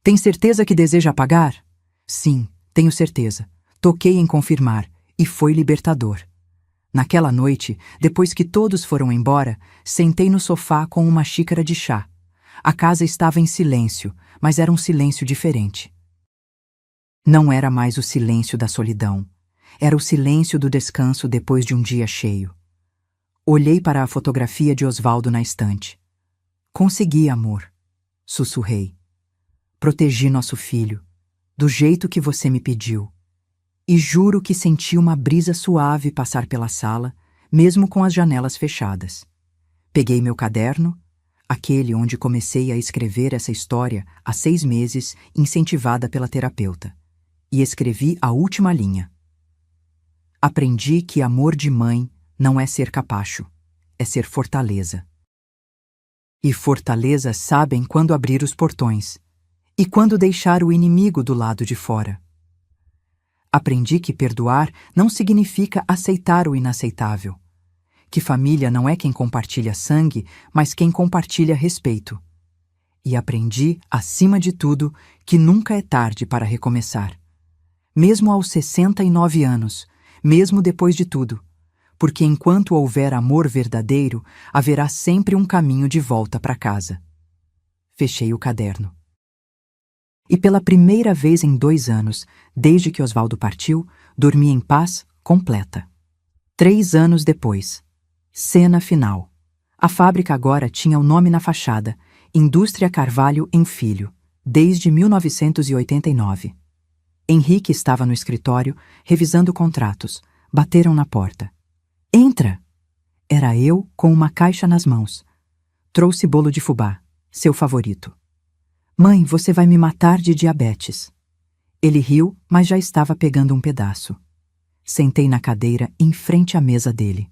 Tem certeza que deseja apagar? Sim, tenho certeza. Toquei em confirmar, e foi libertador. Naquela noite, depois que todos foram embora, sentei no sofá com uma xícara de chá. A casa estava em silêncio, mas era um silêncio diferente. Não era mais o silêncio da solidão. Era o silêncio do descanso depois de um dia cheio. Olhei para a fotografia de Osvaldo na estante. Consegui, amor, sussurrei. Protegi nosso filho, do jeito que você me pediu. E juro que senti uma brisa suave passar pela sala, mesmo com as janelas fechadas. Peguei meu caderno, aquele onde comecei a escrever essa história há 6 meses, incentivada pela terapeuta, e escrevi a última linha. Aprendi que amor de mãe não é ser capacho, é ser fortaleza. E fortalezas sabem quando abrir os portões, e quando deixar o inimigo do lado de fora. Aprendi que perdoar não significa aceitar o inaceitável. Que família não é quem compartilha sangue, mas quem compartilha respeito. E aprendi, acima de tudo, que nunca é tarde para recomeçar. Mesmo aos 69 anos, mesmo depois de tudo. Porque enquanto houver amor verdadeiro, haverá sempre um caminho de volta para casa. Fechei o caderno. E pela primeira vez em 2 anos, desde que Osvaldo partiu, dormi em paz completa. 3 anos depois. Cena final. A fábrica agora tinha o nome na fachada, Indústria Carvalho em Filho, desde 1989. Henrique estava no escritório, revisando contratos. Bateram na porta. Entra! Era eu com uma caixa nas mãos. Trouxe bolo de fubá. Seu favorito. Mãe, você vai me matar de diabetes. Ele riu, mas já estava pegando um pedaço. Sentei na cadeira em frente à mesa dele.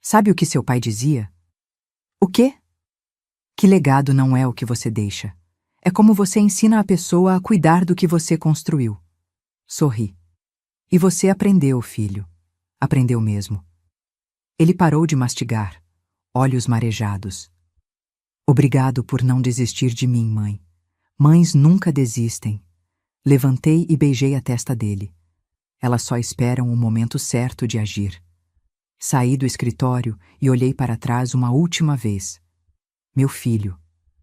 Sabe o que seu pai dizia? O quê? Que legado não é o que você deixa. É como você ensina a pessoa a cuidar do que você construiu. Sorri. E você aprendeu, filho. Aprendeu mesmo. Ele parou de mastigar, olhos marejados. Obrigado por não desistir de mim, mãe. Mães nunca desistem. Levantei e beijei a testa dele. Elas só esperam o momento certo de agir. Saí do escritório e olhei para trás uma última vez. Meu filho,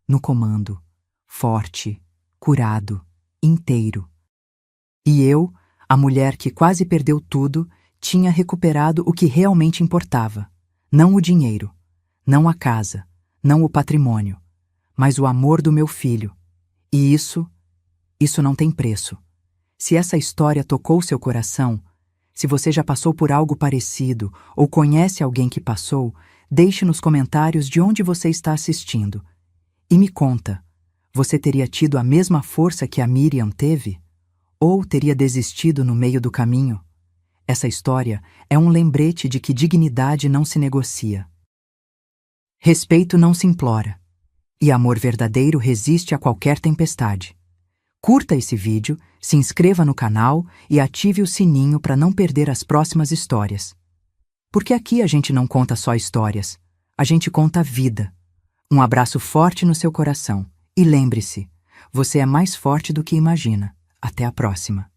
no comando, forte, curado, inteiro. E eu, a mulher que quase perdeu tudo, tinha recuperado o que realmente importava. Não o dinheiro, não a casa, não o patrimônio, mas o amor do meu filho. E isso não tem preço. Se essa história tocou seu coração, se você já passou por algo parecido ou conhece alguém que passou, deixe nos comentários de onde você está assistindo. E me conta, você teria tido a mesma força que a Miriam teve? Ou teria desistido no meio do caminho? Essa história é um lembrete de que dignidade não se negocia. Respeito não se implora. E amor verdadeiro resiste a qualquer tempestade. Curta esse vídeo, se inscreva no canal e ative o sininho para não perder as próximas histórias. Porque aqui a gente não conta só histórias, a gente conta vida. Um abraço forte no seu coração. E lembre-se, você é mais forte do que imagina. Até a próxima.